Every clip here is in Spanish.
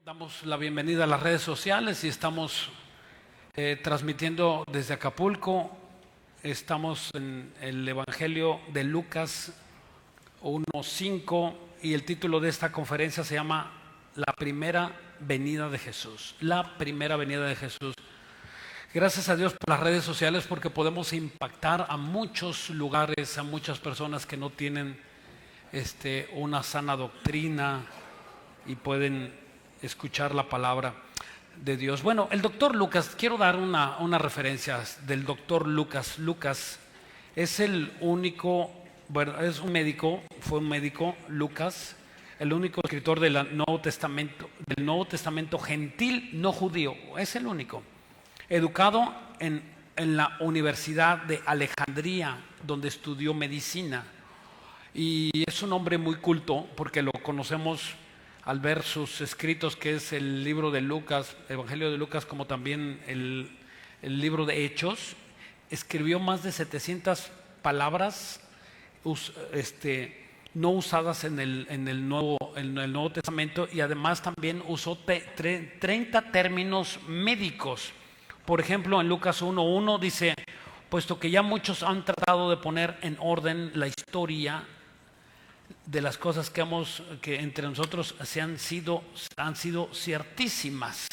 Damos la bienvenida a las redes sociales y estamos transmitiendo desde Acapulco. Estamos en el Evangelio de Lucas 1:5 y el título de esta conferencia se llama La primera venida de Jesús. La primera venida de Jesús. Gracias a Dios por las redes sociales, porque podemos impactar a muchos lugares, a muchas personas que no tienen una sana doctrina y pueden escuchar la palabra de Dios. Bueno, el doctor Lucas, quiero dar una referencia del doctor Lucas. Lucas es el único, bueno, es un médico, fue un médico, Lucas, el único escritor del Nuevo Testamento gentil, no judío, es el único. Educado en la Universidad de Alejandría, donde estudió medicina, y es un hombre muy culto porque lo conocemos al ver sus escritos, que es el libro de Lucas, Evangelio de Lucas, como también el libro de Hechos. Escribió más de 700 palabras no usadas en el Nuevo Testamento, y además también usó 30 términos médicos. Por ejemplo, en Lucas 1:1 dice: puesto que ya muchos han tratado de poner en orden la historia de las cosas que entre nosotros han sido ciertísimas.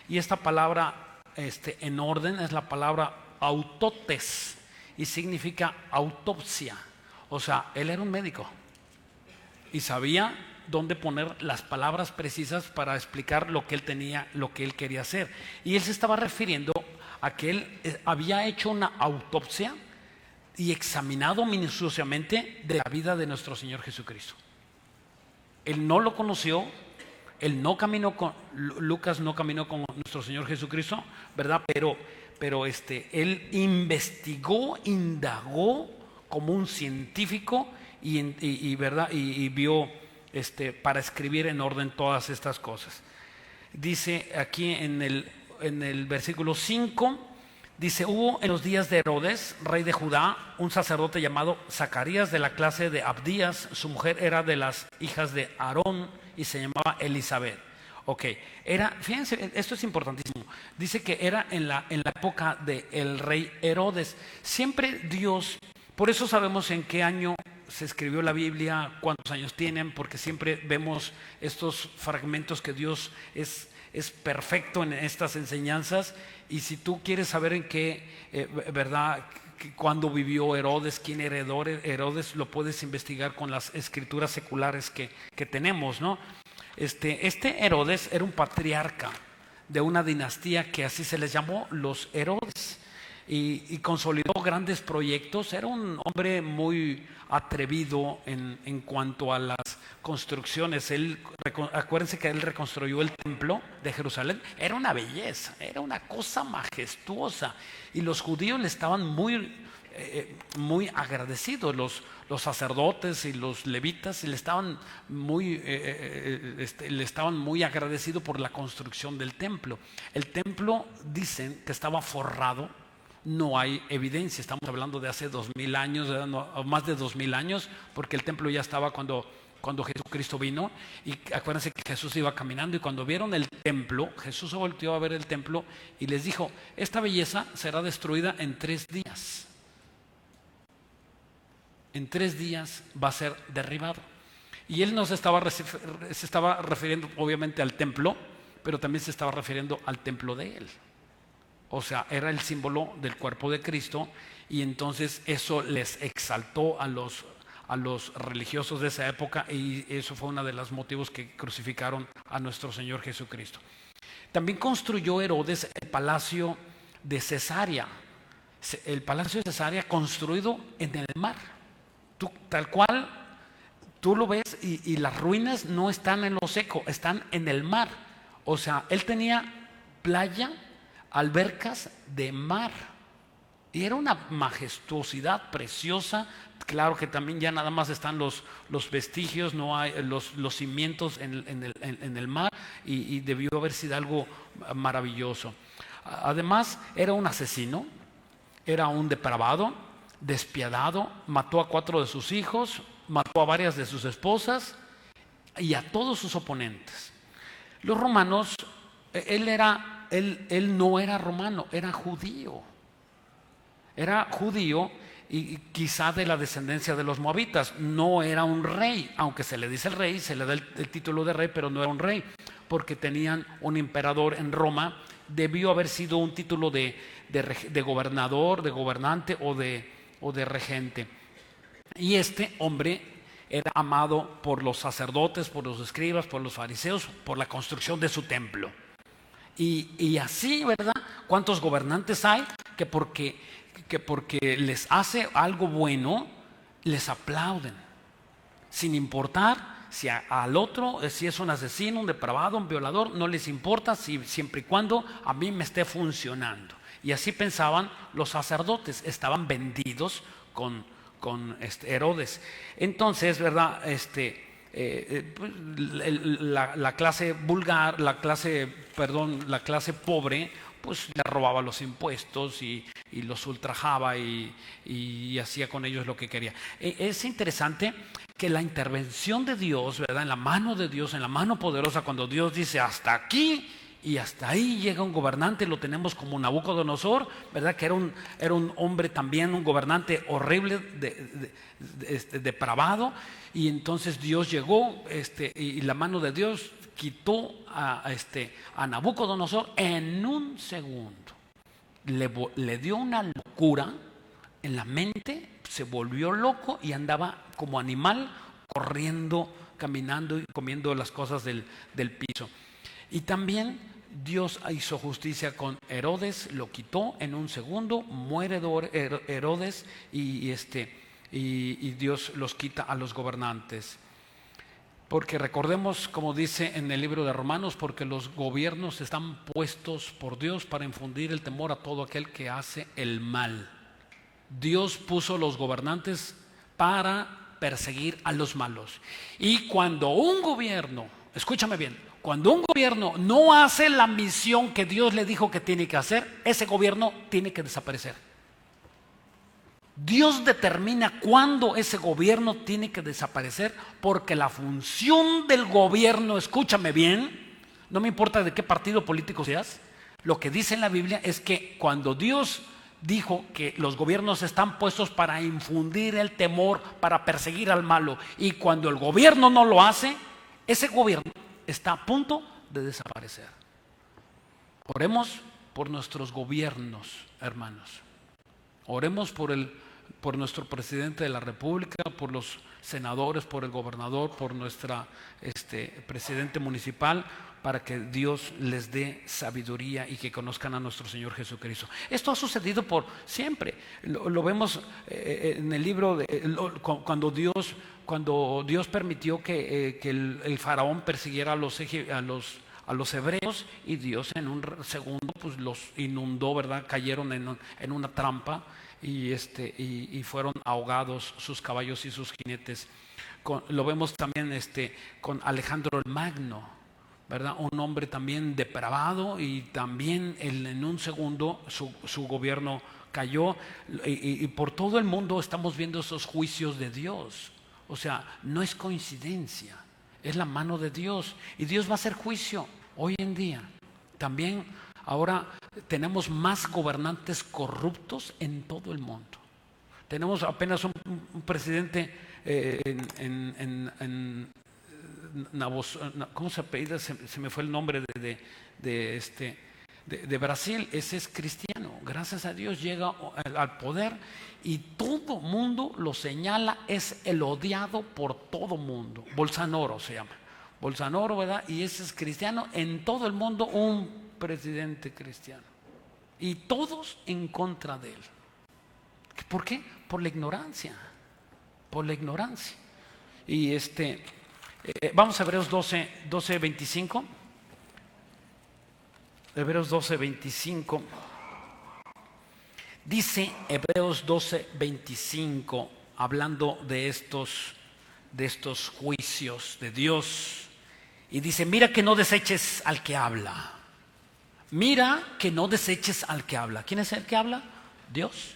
Y esta palabra en orden es la palabra autotes y significa autopsia. O sea, él era un médico y sabía dónde poner las palabras precisas para explicar lo que él tenía, lo que él quería hacer. Y él se estaba refiriendo a que él había hecho una autopsia y examinado minuciosamente de la vida de nuestro Señor Jesucristo. Él no lo conoció, Lucas no caminó con nuestro Señor Jesucristo, ¿verdad? Pero él investigó, indagó como un científico ¿verdad? Y vio para escribir en orden todas estas cosas. Dice aquí en el versículo 5. Dice: hubo en los días de Herodes, rey de Judá, un sacerdote llamado Zacarías, de la clase de Abdías. Su mujer era de las hijas de Aarón y se llamaba Elizabeth. Fíjense, esto es importantísimo. Dice que era en la época del rey Herodes. Siempre Dios, por eso sabemos en qué año se escribió la Biblia, cuántos años tienen, porque siempre vemos estos fragmentos que Dios es perfecto en estas enseñanzas. Y si tú quieres saber en qué, ¿verdad?, cuándo vivió Herodes, quién era Herodes, lo puedes investigar con las escrituras seculares que tenemos, ¿no? Este Herodes era un patriarca de una dinastía que así se les llamó, los Herodes, y consolidó grandes proyectos. Era un hombre muy atrevido en cuanto a las construcciones. Acuérdense que él reconstruyó el templo de Jerusalén. Era una belleza, era una cosa majestuosa, y los judíos le estaban muy agradecidos. Los sacerdotes y los levitas le estaban muy agradecidos por la construcción del templo. El templo, dicen que estaba forrado. No hay evidencia, estamos hablando de hace 2000 años, o más de 2000 años, porque el templo ya estaba cuando Jesucristo vino. Y acuérdense que Jesús iba caminando, y cuando vieron el templo, Jesús se volteó a ver el templo y les dijo: esta belleza será destruida en 3 días. En 3 días va a ser derribado. Y él se estaba refiriendo obviamente al templo, pero también se estaba refiriendo al templo de él. O sea, era el símbolo del cuerpo de Cristo, y entonces eso les exaltó a los religiosos de esa época, y eso fue uno de los motivos que crucificaron a nuestro Señor Jesucristo. También construyó Herodes el palacio de Cesarea. El palacio de Cesarea, construido en el mar. Tal cual, tú lo ves, y las ruinas no están en lo seco, están en el mar. O sea, él tenía playa, albercas de mar, y era una majestuosidad preciosa. Claro que también ya nada más están los vestigios, no hay los cimientos en el mar, y debió haber sido algo maravilloso. Además, era un asesino, era un depravado, despiadado, mató a 4 de sus hijos, mató a varias de sus esposas y a todos sus oponentes. Los romanos, él no era romano, era judío. Era judío y quizá de la descendencia de los moabitas. No era un rey, aunque se le dice el rey, se le da el título de rey, pero no era un rey, porque tenían un emperador en Roma. Debió haber sido un título de gobernador, de gobernante o de regente. Y este hombre era amado por los sacerdotes, por los escribas, por los fariseos, por la construcción de su templo. Y así, ¿verdad? ¿Cuántos gobernantes hay que porque les hace algo bueno, les aplauden? Sin importar si al otro, si es un asesino, un depravado, un violador, no les importa siempre y cuando a mí me esté funcionando. Y así pensaban los sacerdotes, estaban vendidos con Herodes. Entonces, ¿verdad? La clase vulgar, la clase pobre, pues le robaba los impuestos y los ultrajaba y hacía con ellos lo que quería. Es interesante que la intervención de Dios, ¿verdad? En la mano de Dios, en la mano poderosa, cuando Dios dice hasta aquí y hasta ahí llega un gobernante, lo tenemos como Nabucodonosor, ¿verdad? Que era un hombre también, un gobernante horrible, depravado, y entonces Dios llegó y la mano de Dios quitó a Nabucodonosor en un segundo. Le dio una locura en la mente, se volvió loco y andaba como animal corriendo, caminando y comiendo las cosas del piso. Y también Dios hizo justicia con Herodes, lo quitó en un segundo, muere Herodes y Dios los quita a los gobernantes. Porque recordemos, como dice en el libro de Romanos, porque los gobiernos están puestos por Dios para infundir el temor a todo aquel que hace el mal. Dios puso los gobernantes para perseguir a los malos. Y cuando un gobierno, escúchame bien, cuando un gobierno no hace la misión que Dios le dijo que tiene que hacer, ese gobierno tiene que desaparecer. Dios determina cuándo ese gobierno tiene que desaparecer, porque la función del gobierno, escúchame bien, no me importa de qué partido político seas, lo que dice en la Biblia es que cuando Dios dijo que los gobiernos están puestos para infundir el temor, para perseguir al malo, y cuando el gobierno no lo hace, ese gobierno está a punto de desaparecer. Oremos por nuestros gobiernos, hermanos. Oremos por nuestro presidente de la República, por los senadores, por el gobernador, por nuestra presidente municipal, para que Dios les dé sabiduría y que conozcan a nuestro Señor Jesucristo. Esto ha sucedido por siempre. Lo vemos en el libro cuando Dios permitió que el faraón persiguiera a los hebreos, y Dios en un segundo pues los inundó, ¿verdad? Cayeron en una trampa y fueron ahogados sus caballos y sus jinetes. Lo vemos también con Alejandro el Magno, ¿verdad? Un hombre también depravado, y también en un segundo su gobierno cayó, y por todo el mundo estamos viendo esos juicios de Dios. O sea, no es coincidencia, es la mano de Dios, y Dios va a hacer juicio hoy en día. También ahora tenemos más gobernantes corruptos en todo el mundo. Tenemos apenas un presidente ¿cómo se apellida? Se me fue el nombre de Brasil. Ese es cristiano, gracias a Dios llega al poder y todo mundo lo señala, es el odiado por todo mundo. Bolsonaro se llama, Bolsonaro, ¿verdad? Y ese es cristiano, en todo el mundo un presidente cristiano, y todos en contra de él. ¿Por qué? Por la ignorancia, y vamos a Hebreos 12:25. Hebreos 12:25. Dice Hebreos 12:25, hablando de estos juicios de Dios, y dice: mira que no deseches al que habla. Mira que no deseches al que habla. ¿Quién es el que habla? Dios.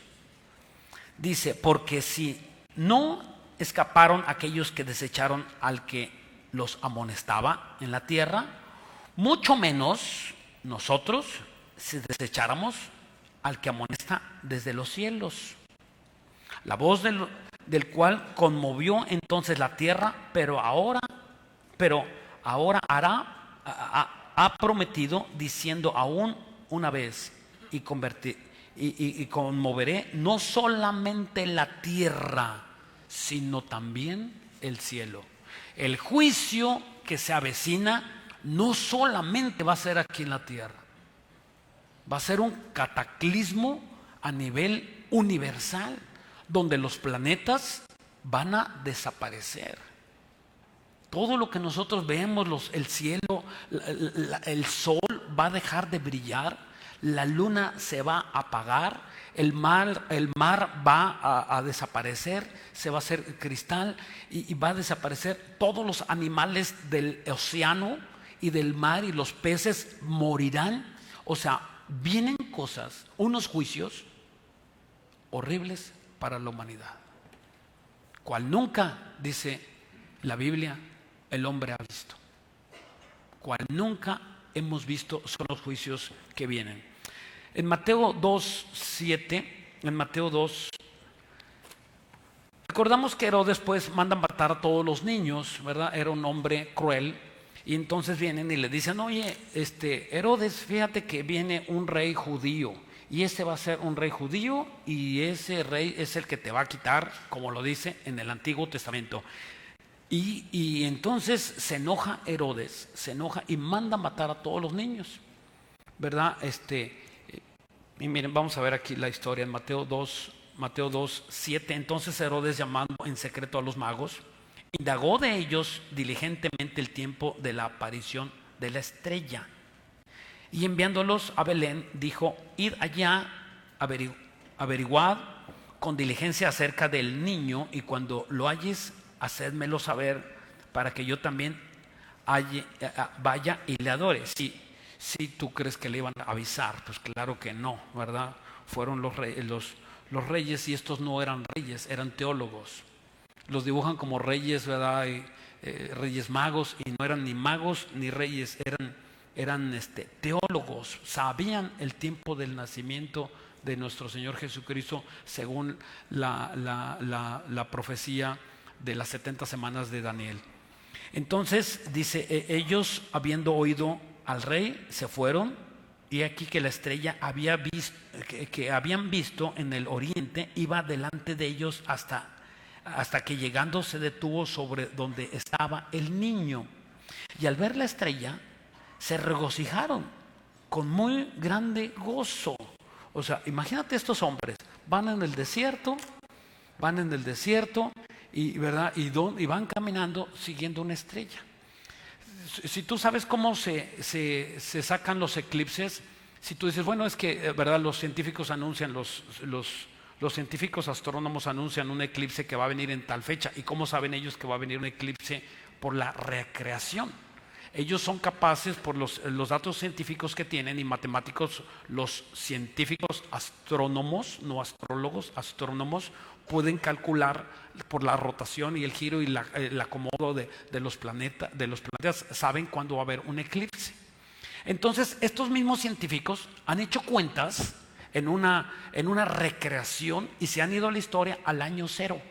Dice: porque si no escaparon aquellos que desecharon al que los amonestaba en la tierra, Mucho menos nosotros si desecháramos al que amonesta desde los cielos. La voz del cual conmovió entonces la tierra, pero ahora ha prometido diciendo aún una vez y conmoveré no solamente la tierra, sino también el cielo. El juicio que se avecina no solamente va a ser aquí en la tierra, va a ser un cataclismo a nivel universal, donde los planetas van a desaparecer. Todo lo que nosotros vemos, el cielo, el sol va a dejar de brillar, la luna se va a apagar, el mar va a desaparecer, se va a hacer cristal y va a desaparecer. Todos los animales del océano y del mar y los peces morirán. O sea, vienen cosas, unos juicios horribles para la humanidad, cual nunca, dice la Biblia, el hombre ha visto, cual nunca hemos visto son los juicios que vienen. En Mateo 2:7, en Mateo 2, recordamos que Herodes pues manda matar a todos los niños, ¿verdad? Era un hombre cruel. Y entonces vienen y le dicen, oye, Herodes, fíjate que viene un rey judío, y este va a ser un rey judío, y ese rey es el que te va a quitar, como lo dice en el Antiguo Testamento. Y entonces se enoja Herodes, se enoja y manda matar a todos los niños, ¿verdad? Y miren, vamos a ver aquí la historia en Mateo 2:7. Entonces Herodes, llamando en secreto a los magos, indagó de ellos diligentemente el tiempo de la aparición de la estrella, y enviándolos a Belén dijo, id allá, averiguad con diligencia acerca del niño, y cuando lo halles, hacedmelo saber, para que yo también vaya y le adore. Si tú crees que le iban a avisar, pues claro que no, ¿verdad? Fueron los reyes, y estos no eran reyes, eran teólogos. Los dibujan como reyes, ¿verdad? Reyes magos, y no eran ni magos ni reyes, eran teólogos. Sabían el tiempo del nacimiento de nuestro Señor Jesucristo según la profecía de las 70 semanas de Daniel. Entonces dice, ellos habiendo oído al rey se fueron, y aquí que la estrella que habían visto en el oriente iba delante de ellos hasta que llegando se detuvo sobre donde estaba el niño. Y al ver la estrella se regocijaron con muy grande gozo. O sea, imagínate estos hombres, van en el desierto y, ¿verdad? Y van caminando siguiendo una estrella. Si tú sabes cómo se sacan los eclipses, si tú dices, bueno, es que, ¿verdad? Los científicos anuncian, los científicos astrónomos anuncian un eclipse que va a venir en tal fecha. ¿Y cómo saben ellos que va a venir un eclipse? Por la recreación. Ellos son capaces, por los datos científicos que tienen y matemáticos, los científicos astrónomos, no astrólogos, astrónomos, pueden calcular por la rotación y el giro y el acomodo de los planetas, saben cuándo va a haber un eclipse. Entonces, estos mismos científicos han hecho cuentas en una recreación, y se han ido a la historia al año 0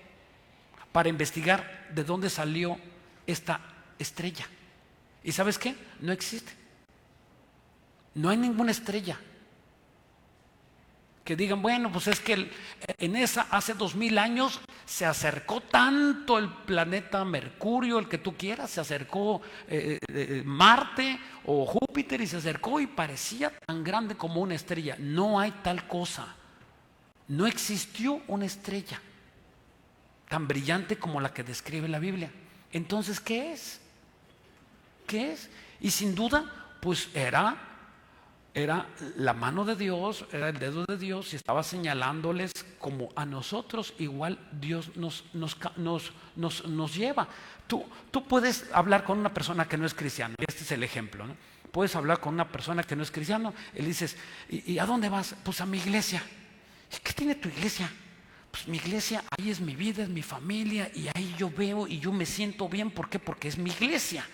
para investigar de dónde salió esta estrella. ¿Y sabes qué? No existe. No hay ninguna estrella que digan, bueno, pues es que hace 2000 años se acercó tanto el planeta Mercurio, el que tú quieras, se acercó Marte o Júpiter, y se acercó y parecía tan grande como una estrella. No hay tal cosa. No existió una estrella tan brillante como la que describe la Biblia. Entonces, ¿qué es? ¿Qué es? Y sin duda, pues era la mano de Dios, era el dedo de Dios, y estaba señalándoles como a nosotros igual Dios nos lleva. Tú puedes hablar con una persona que no es cristiano, y este es el ejemplo, ¿no? Puedes hablar con una persona que no es cristiano, y le dices, ¿y a dónde vas? Pues a mi iglesia. ¿Qué tiene tu iglesia? Pues mi iglesia, ahí es mi vida, es mi familia, y ahí yo veo y yo me siento bien. ¿Por qué? Porque es mi iglesia.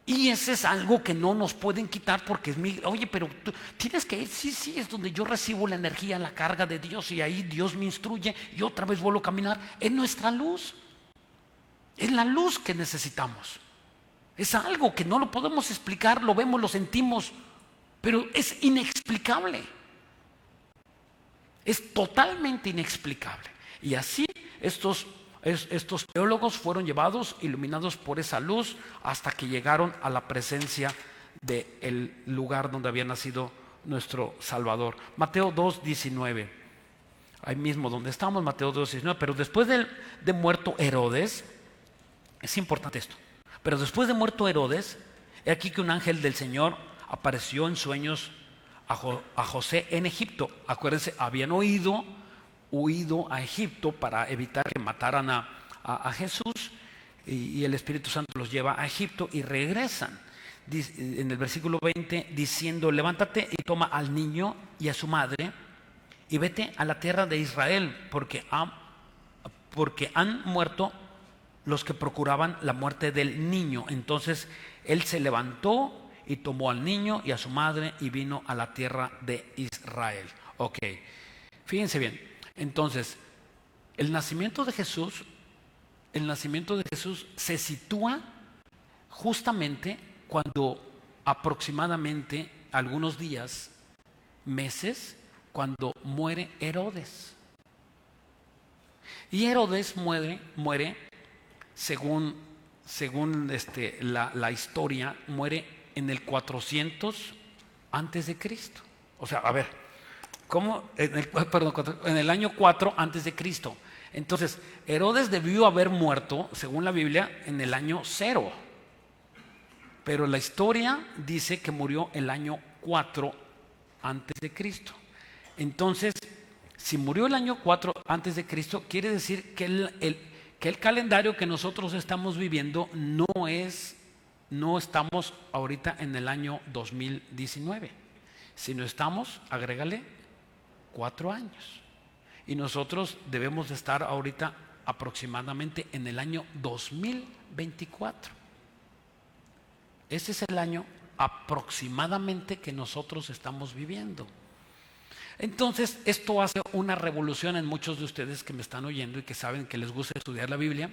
Y ese es algo que no nos pueden quitar porque es oye, pero tú tienes que ir, sí, es donde yo recibo la energía, la carga de Dios y ahí Dios me instruye y otra vez vuelvo a caminar. Es nuestra luz, es la luz que necesitamos. Es algo que no lo podemos explicar, lo vemos, lo sentimos, pero es inexplicable. Es totalmente inexplicable. Y así estos teólogos fueron llevados, iluminados por esa luz, hasta que llegaron a la presencia del lugar donde había nacido nuestro Salvador. Mateo 2:19, ahí mismo donde estamos, Mateo 2:19. Pero después de muerto Herodes, es importante esto, pero después de muerto Herodes, he aquí que un ángel del Señor apareció en sueños a José en Egipto. Acuérdense, habían huido a Egipto para evitar que mataran a Jesús, y el Espíritu Santo los lleva a Egipto y regresan. En el versículo 20, diciendo: levántate y toma al niño y a su madre y vete a la tierra de Israel, porque han muerto los que procuraban la muerte del niño. Entonces él se levantó y tomó al niño y a su madre y vino a la tierra de Israel. Ok, fíjense bien. Entonces, el nacimiento de Jesús se sitúa justamente cuando aproximadamente algunos días, meses, cuando muere Herodes. Y Herodes muere según la historia, muere en el 400 antes de Cristo. O sea, a ver, ¿cómo? En el año 4 antes de Cristo. Entonces, Herodes debió haber muerto, según la Biblia, en el año 0. Pero la historia dice que murió el año 4 antes de Cristo. Entonces, si murió el año 4 antes de Cristo, quiere decir que el calendario que nosotros estamos viviendo no estamos ahorita en el año 2019, sino estamos, agrégale, 4 años. Y nosotros debemos de estar ahorita aproximadamente en el año 2024. Ese es el año aproximadamente que nosotros estamos viviendo. Entonces, esto hace una revolución en muchos de ustedes que me están oyendo y que saben que les gusta estudiar la Biblia,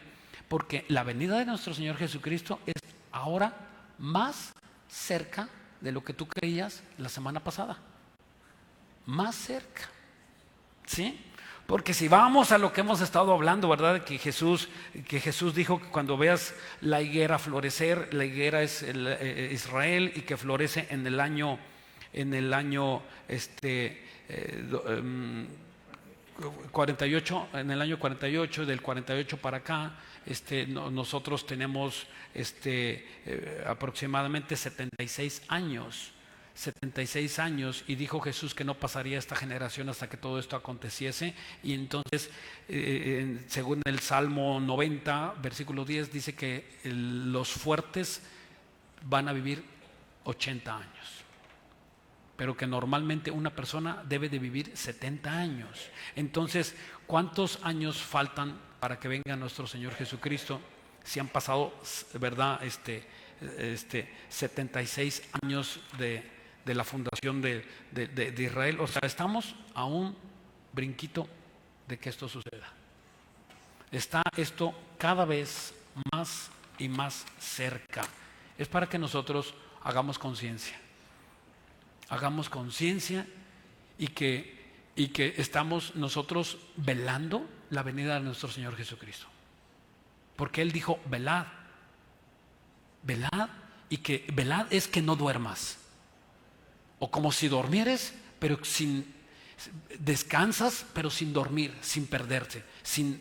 porque la venida de nuestro Señor Jesucristo es ahora más cerca de lo que tú creías la semana pasada. Más cerca. ¿Sí? Porque si vamos a lo que hemos estado hablando, ¿verdad? Que Jesús dijo que cuando veas la higuera florecer, la higuera es Israel, y que florece en el año 48, en el año 48, del 48 para acá, nosotros tenemos aproximadamente 76 años, y dijo Jesús que no pasaría esta generación hasta que todo esto aconteciese. Y entonces, según el Salmo 90, versículo 10, dice que los fuertes van a vivir 80 años, pero que normalmente una persona debe de vivir 70 años. Entonces, ¿cuántos años faltan para que venga nuestro Señor Jesucristo? Si han pasado, ¿verdad? 76 años de la fundación de Israel. O sea, estamos a un brinquito de que esto suceda. Está esto cada vez más y más cerca. Es para que nosotros hagamos conciencia. Hagamos conciencia y que estamos nosotros velando la venida de nuestro Señor Jesucristo. Porque Él dijo: velad, velad, y que velad es que no duermas. O como si dormieres, pero descansas, pero sin dormir, sin perderte, sin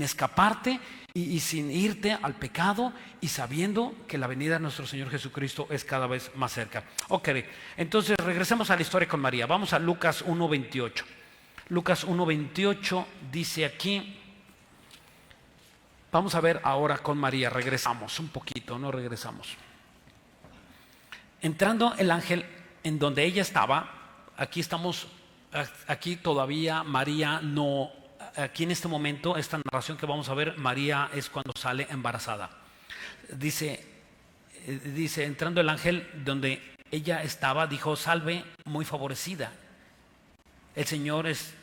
escaparte y sin irte al pecado, y sabiendo que la venida de nuestro Señor Jesucristo es cada vez más cerca. Ok, entonces regresemos a la historia con María. Vamos a Lucas 1:28. Lucas 1:28 dice aquí. Vamos a ver ahora con María. Regresamos un poquito, no regresamos. Entrando el ángel en donde ella estaba, aquí todavía María no, aquí en este momento, esta narración que vamos a ver, María es cuando sale embarazada. dice, entrando el ángel donde ella estaba, dijo: salve, muy favorecida, el Señor es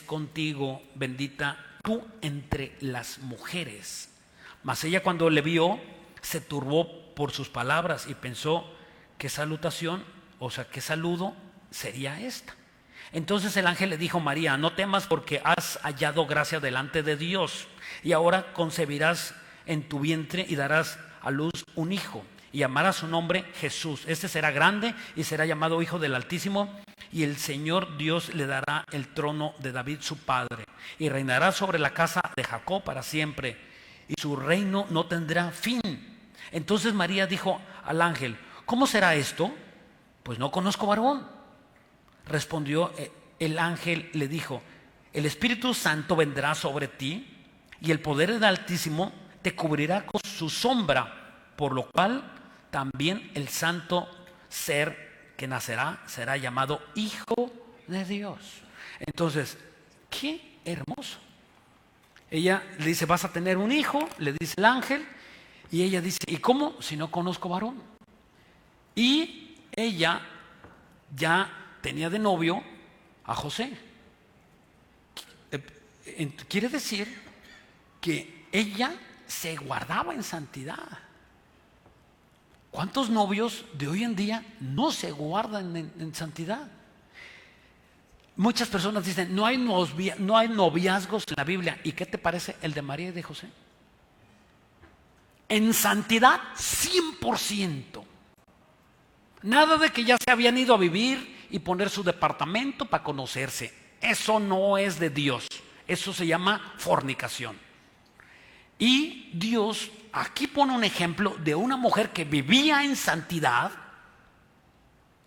contigo, bendita tú entre las mujeres. Mas ella, cuando le vio, se turbó por sus palabras y pensó qué salutación, o sea, qué saludo sería esta. Entonces el ángel le dijo: María, no temas, porque has hallado gracia delante de Dios, y ahora concebirás en tu vientre y darás a luz un hijo, y llamarás su nombre Jesús. Este será grande y será llamado Hijo del Altísimo, y el Señor Dios le dará el trono de David su padre, y reinará sobre la casa de Jacob para siempre, y su reino no tendrá fin. Entonces María dijo al ángel: ¿cómo será esto? Pues no conozco varón. Respondió el ángel, le dijo: el Espíritu Santo vendrá sobre ti, y el poder del Altísimo te cubrirá con su sombra, por lo cual también el santo ser que nacerá será llamado Hijo de Dios. Entonces, qué hermoso. Ella le dice: vas a tener un hijo, le dice el ángel, y ella dice: ¿y cómo? Si no conozco varón. Y ella ya tenía de novio a José. Quiere decir que ella se guardaba en santidad. ¿Cuántos novios de hoy en día no se guardan en santidad? Muchas personas dicen: no hay noviazgos en la Biblia. ¿Y qué te parece el de María y de José? En santidad 100%. Nada de que ya se habían ido a vivir y poner su departamento para conocerse. Eso no es de Dios. Eso se llama fornicación. Y Dios aquí pone un ejemplo de una mujer que vivía en santidad,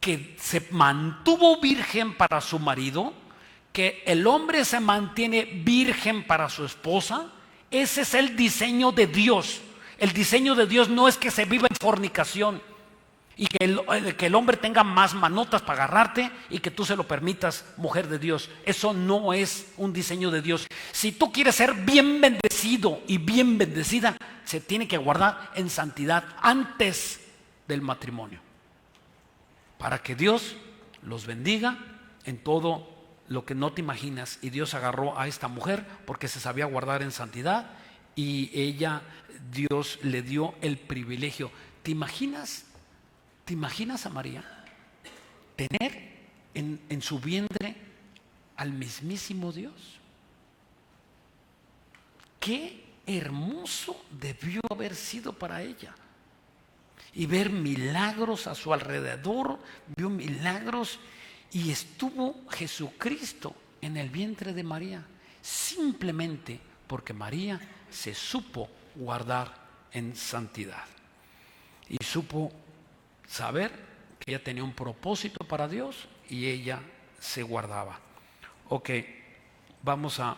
que se mantuvo virgen para su marido, que el hombre se mantiene virgen para su esposa. Ese es el diseño de Dios. El diseño de Dios no es que se viva en fornicación y que el hombre tenga más manotas para agarrarte y que tú se lo permitas, mujer de Dios. Eso no es un diseño de Dios. Si tú quieres ser bien bendecido y bien bendecida, se tiene que guardar en santidad antes del matrimonio, para que Dios los bendiga en todo lo que no te imaginas. Y Dios agarró a esta mujer porque se sabía guardar en santidad, y Dios le dio el privilegio. ¿Te imaginas a María tener en su vientre al mismísimo Dios? Qué hermoso debió haber sido para ella. Y ver milagros a su alrededor, vio milagros, y estuvo Jesucristo en el vientre de María, simplemente porque María se supo guardar en santidad y supo saber que ella tenía un propósito para Dios y ella se guardaba. Ok, vamos a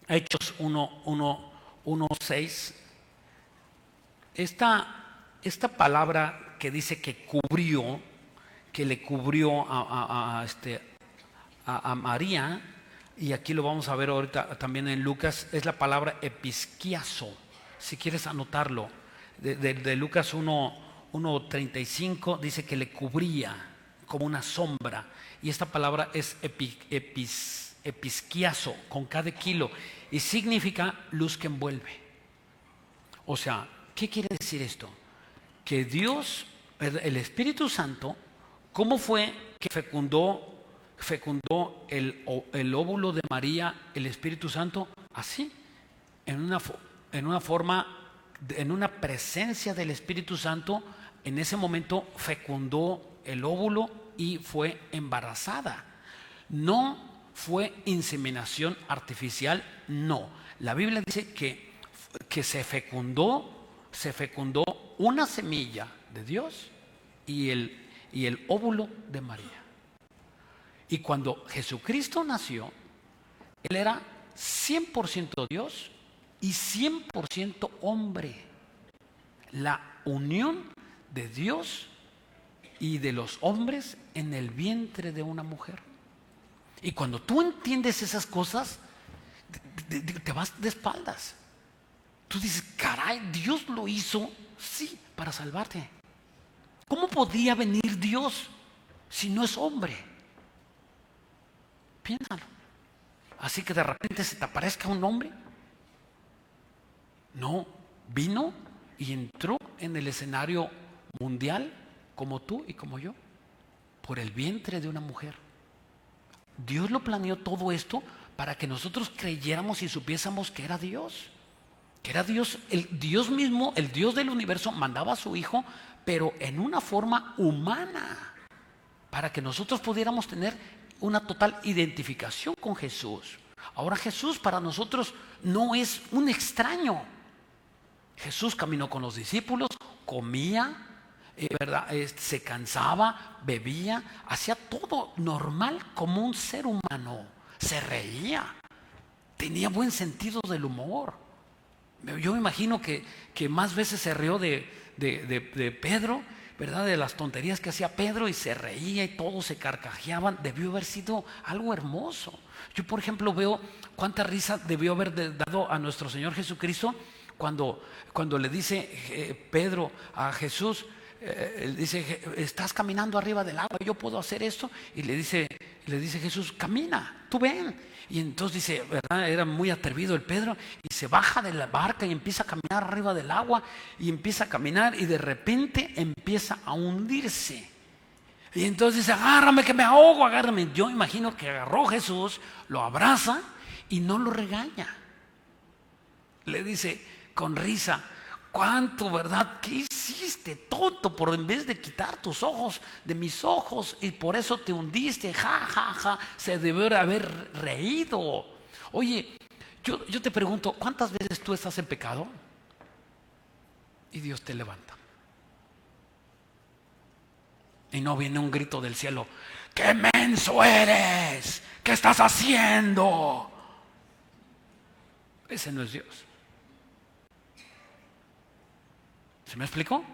Hechos 1:6. Esta palabra que dice que cubrió, que le cubrió a María, y aquí lo vamos a ver ahorita también en Lucas, es la palabra episquiazo. Si quieres anotarlo, de Lucas 1:35 dice que le cubría como una sombra, y esta palabra es episquiazo, con cada kilo, y significa luz que envuelve. O sea, ¿qué quiere decir esto? Que Dios, el Espíritu Santo, ¿cómo fue que fecundó el óvulo de María, el Espíritu Santo? Así, en una forma, en una presencia del Espíritu Santo. En ese momento fecundó el óvulo y fue embarazada. No fue inseminación artificial, no. La Biblia dice que se fecundó una semilla de Dios y el óvulo de María. Y cuando Jesucristo nació, Él era 100% Dios y 100% hombre. La unión de Dios y de los hombres en el vientre de una mujer. Y cuando tú entiendes esas cosas, te vas de espaldas. tú dices, caray, Dios lo hizo, sí, para salvarte. ¿Cómo podría venir Dios si no es hombre? Piénsalo. Así que de repente se te aparezca un hombre. No, vino y entró en el escenario mundial como tú y como yo, por el vientre de una mujer. Dios lo planeó todo esto para que nosotros creyéramos y supiésemos que era Dios. Que era Dios, el Dios mismo, el Dios del universo, mandaba a su Hijo, pero en una forma humana, para que nosotros pudiéramos tener una total identificación con Jesús. Ahora Jesús para nosotros no es un extraño. Jesús caminó con los discípulos, comía, ¿verdad? Se cansaba, bebía, hacía todo normal como un ser humano. Se reía, tenía buen sentido del humor. Yo me imagino que más veces se rió de Pedro, ¿verdad? De las tonterías que hacía Pedro, y se reía y todos se carcajeaban. Debió haber sido algo hermoso. Yo, por ejemplo, veo cuánta risa debió haber dado a nuestro Señor Jesucristo cuando le dice Pedro a Jesús, él dice, estás caminando arriba del agua, yo puedo hacer esto. Y le dice Jesús, camina, tú ven. Y entonces dice, ¿verdad? Era muy atrevido el Pedro, y se baja de la barca y empieza a caminar arriba del agua, y empieza a caminar, y de repente empieza a hundirse. Y entonces dice, agárrame que me ahogo, agárrame. Yo imagino que agarró Jesús, lo abraza y no lo regaña. Le dice con risa, ¿cuánto, verdad? ¿Qué hiciste, tonto? Por en vez de quitar tus ojos de mis ojos, y por eso te hundiste, ja, ja, ja. Se debió haber reído. Oye, yo te pregunto, ¿cuántas veces tú estás en pecado y Dios te levanta? Y no viene un grito del cielo, ¡qué menso eres! ¿Qué estás haciendo? Ese no es Dios. ¿Se me explicó?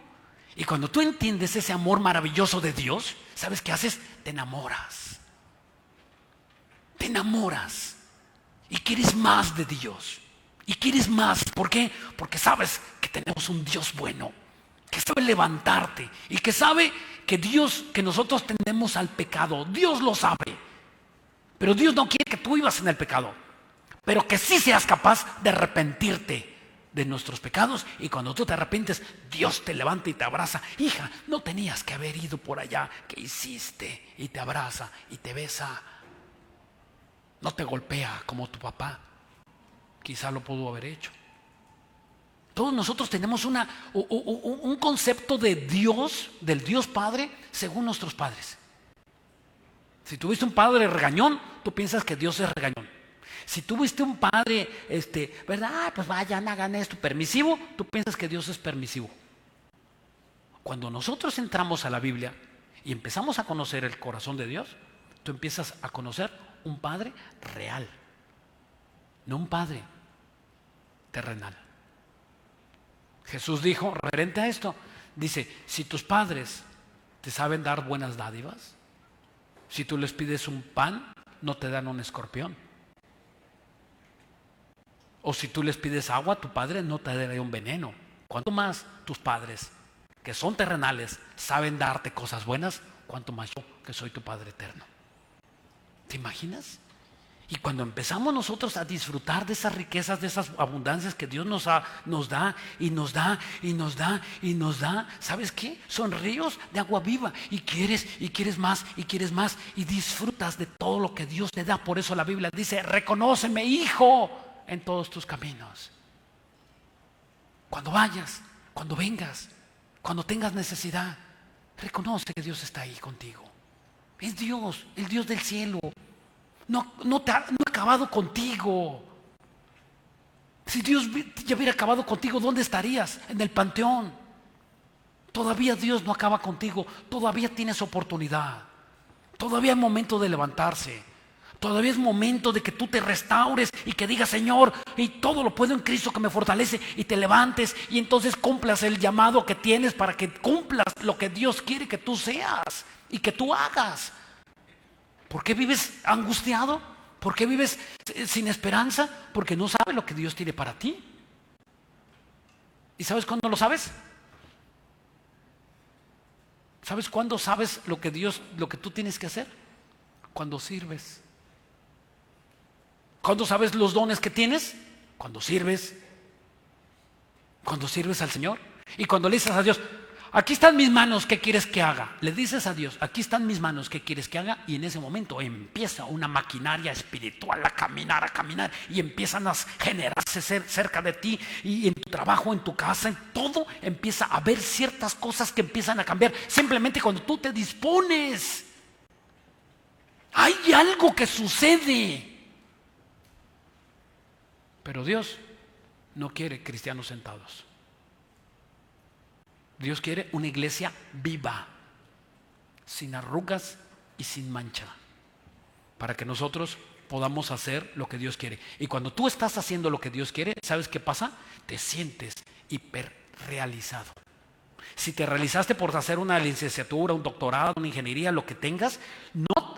Y cuando tú entiendes ese amor maravilloso de Dios, ¿sabes qué haces? Te enamoras. Te enamoras. Y quieres más de Dios. Y quieres más. ¿Por qué? Porque sabes que tenemos un Dios bueno, que sabe levantarte, y que sabe que nosotros tendemos al pecado. Dios lo sabe. Pero Dios no quiere que tú vivas en el pecado, pero que sí seas capaz de arrepentirte de nuestros pecados. Y cuando tú te arrepientes, Dios te levanta y te abraza. Hija, no tenías que haber ido por allá. ¿Qué hiciste? Y te abraza y te besa. No te golpea como tu papá. Quizá lo pudo haber hecho. Todos nosotros tenemos un concepto de Dios, del Dios Padre, según nuestros padres. Si tuviste un padre regañón, tú piensas que Dios es regañón. Si tuviste un padre, ¿verdad? Pues vayan, hagan esto, permisivo, tú piensas que Dios es permisivo. Cuando nosotros entramos a la Biblia y empezamos a conocer el corazón de Dios, tú empiezas a conocer un padre real, no un padre terrenal. Jesús dijo, referente a esto, dice, si tus padres te saben dar buenas dádivas, si tú les pides un pan, no te dan un escorpión. O si tú les pides agua, tu padre no te dará un veneno. ¿Cuánto más tus padres, que son terrenales, saben darte cosas buenas? ¿Cuánto más yo, que soy tu Padre eterno? ¿Te imaginas? Y cuando empezamos nosotros a disfrutar de esas riquezas, de esas abundancias que Dios nos da y nos da y nos da y nos da, ¿sabes qué? Son ríos de agua viva, y quieres más y quieres más, y disfrutas de todo lo que Dios te da. Por eso la Biblia dice, reconóceme, hijo, en todos tus caminos. Cuando vayas, cuando vengas, cuando tengas necesidad, reconoce que Dios está ahí contigo. Es Dios, el Dios del cielo. No ha acabado contigo. Si Dios ya hubiera acabado contigo, ¿dónde estarías? En el panteón. Todavía Dios no acaba contigo. Todavía tienes oportunidad. Todavía es momento de levantarse. Todavía es momento de que tú te restaures y que digas, Señor, y todo lo puedo en Cristo que me fortalece, y te levantes y entonces cumplas el llamado que tienes, para que cumplas lo que Dios quiere que tú seas y que tú hagas. ¿Por qué vives angustiado? ¿Por qué vives sin esperanza? Porque no sabes lo que Dios tiene para ti. ¿Y sabes cuándo lo sabes? ¿Sabes cuándo sabes lo que tú tienes que hacer? Cuando sirves. ¿Cuándo sabes los dones que tienes? Cuando sirves. Cuando sirves al Señor. Y cuando le dices a Dios, aquí están mis manos, ¿qué quieres que haga? Le dices a Dios, aquí están mis manos, ¿qué quieres que haga? Y en ese momento empieza una maquinaria espiritual a caminar, y empiezan a generarse cerca de ti, y en tu trabajo, en tu casa, en todo, empieza a haber ciertas cosas que empiezan a cambiar, simplemente cuando tú te dispones. Hay algo que sucede. Pero Dios no quiere cristianos sentados. Dios quiere una iglesia viva, sin arrugas y sin mancha, para que nosotros podamos hacer lo que Dios quiere. Y cuando tú estás haciendo lo que Dios quiere, ¿sabes qué pasa? Te sientes hiperrealizado. Si te realizaste por hacer una licenciatura, un doctorado, una ingeniería, lo que tengas,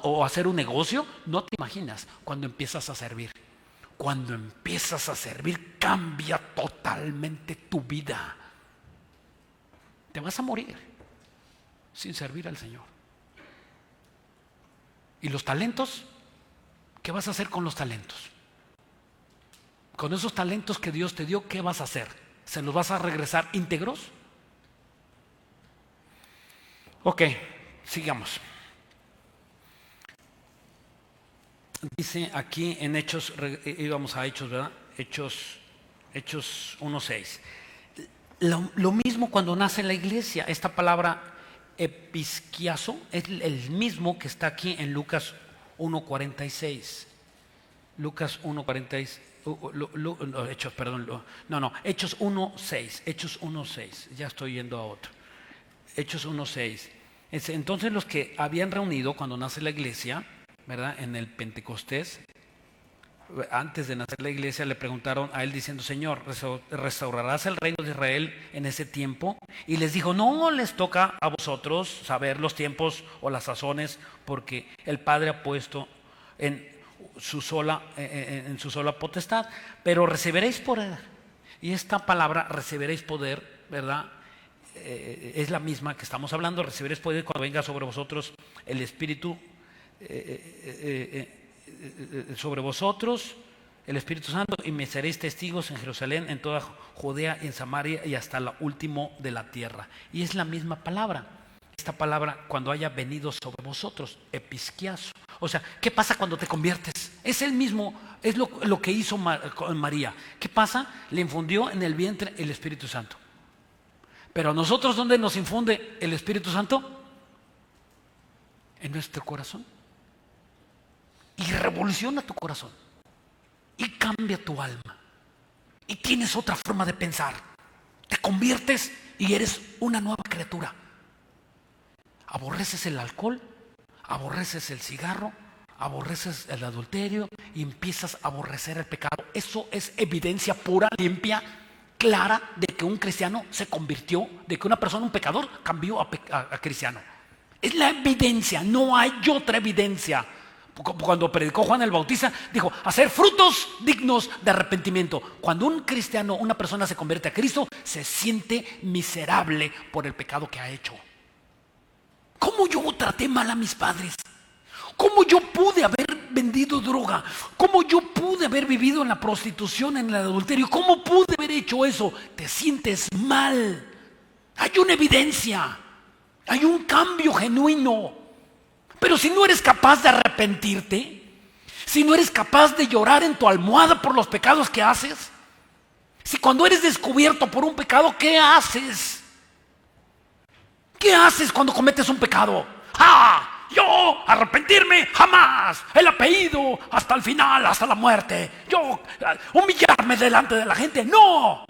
o hacer un negocio, no te imaginas cuando empiezas a servir. Cuando empiezas a servir, cambia totalmente tu vida. Te vas a morir sin servir al Señor. ¿Y los talentos? ¿Qué vas a hacer con los talentos? Con esos talentos que Dios te dio, ¿qué vas a hacer? ¿Se los vas a regresar íntegros? Ok, sigamos. Dice aquí en Hechos, íbamos a Hechos, ¿verdad? Hechos 1:6. Lo mismo cuando nace la iglesia. Esta palabra episquiazo es el mismo que está aquí en Lucas 1:46. Lucas 1:46. Hechos 1:6. Hechos 1:6. Ya estoy yendo a otro. Hechos 1:6. Entonces los que habían reunido cuando nace la iglesia, ¿verdad? En el Pentecostés, antes de nacer la iglesia, le preguntaron a él diciendo, Señor, ¿restaurarás el reino de Israel en ese tiempo? Y les dijo, no les toca a vosotros saber los tiempos o las sazones, porque el Padre ha puesto en su sola potestad, pero recibiréis poder. Y esta palabra, recibiréis poder, ¿verdad? Es la misma que estamos hablando. Recibiréis poder cuando venga sobre vosotros el Espíritu sobre vosotros el Espíritu Santo, y me seréis testigos en Jerusalén, en toda Judea y en Samaria y hasta lo último de la tierra. Y es la misma palabra. Esta palabra, cuando haya venido sobre vosotros, episquiazo. O sea, ¿qué pasa cuando te conviertes? Es el mismo, es lo que hizo con María. ¿Qué pasa? Le infundió en el vientre el Espíritu Santo. Pero a nosotros, ¿dónde nos infunde el Espíritu Santo? En nuestro corazón. Y revoluciona tu corazón y cambia tu alma y tienes otra forma de pensar. Te conviertes y eres una nueva criatura. Aborreces el alcohol, aborreces el cigarro, aborreces el adulterio y empiezas a aborrecer el pecado. Eso es evidencia pura, limpia, clara de que un cristiano se convirtió, de que una persona, un pecador, cambió a cristiano. Es la evidencia, no hay otra evidencia. Cuando predicó Juan el Bautista, dijo, hacer frutos dignos de arrepentimiento. Cuando un cristiano, una persona se convierte a Cristo, se siente miserable por el pecado que ha hecho. ¿Cómo yo traté mal a mis padres? ¿Cómo yo pude haber vendido droga? ¿Cómo yo pude haber vivido en la prostitución, en el adulterio? ¿Cómo pude haber hecho eso? Te sientes mal. Hay una evidencia, hay un cambio genuino. Pero si no eres capaz de arrepentirte, si no eres capaz de llorar en tu almohada por los pecados que haces, si cuando eres descubierto por un pecado, ¿qué haces? ¿Qué haces cuando cometes un pecado? ¡Ah! Yo arrepentirme jamás. El apellido hasta el final, hasta la muerte. Yo humillarme delante de la gente. ¡No!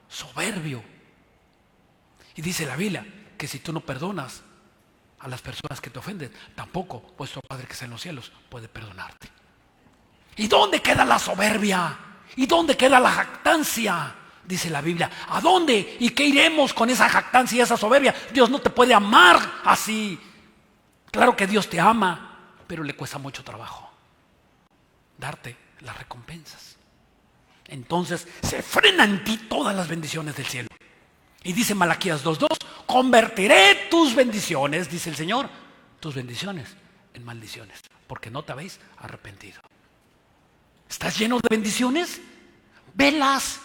Soberbio. Y dice la Biblia que si tú no perdonas a las personas que te ofenden, tampoco vuestro Padre que está en los cielos puede perdonarte. ¿Y dónde queda la soberbia? ¿Y dónde queda la jactancia? Dice la Biblia. ¿A dónde? ¿Y qué iremos con esa jactancia y esa soberbia? Dios no te puede amar así. Claro que Dios te ama, pero le cuesta mucho trabajo darte las recompensas. entonces se frenan en ti todas las bendiciones del cielo. Y dice Malaquías 2:2, convertiré tus bendiciones, dice el Señor, tus bendiciones en maldiciones, porque no te habéis arrepentido. ¿Estás lleno de bendiciones? Velas.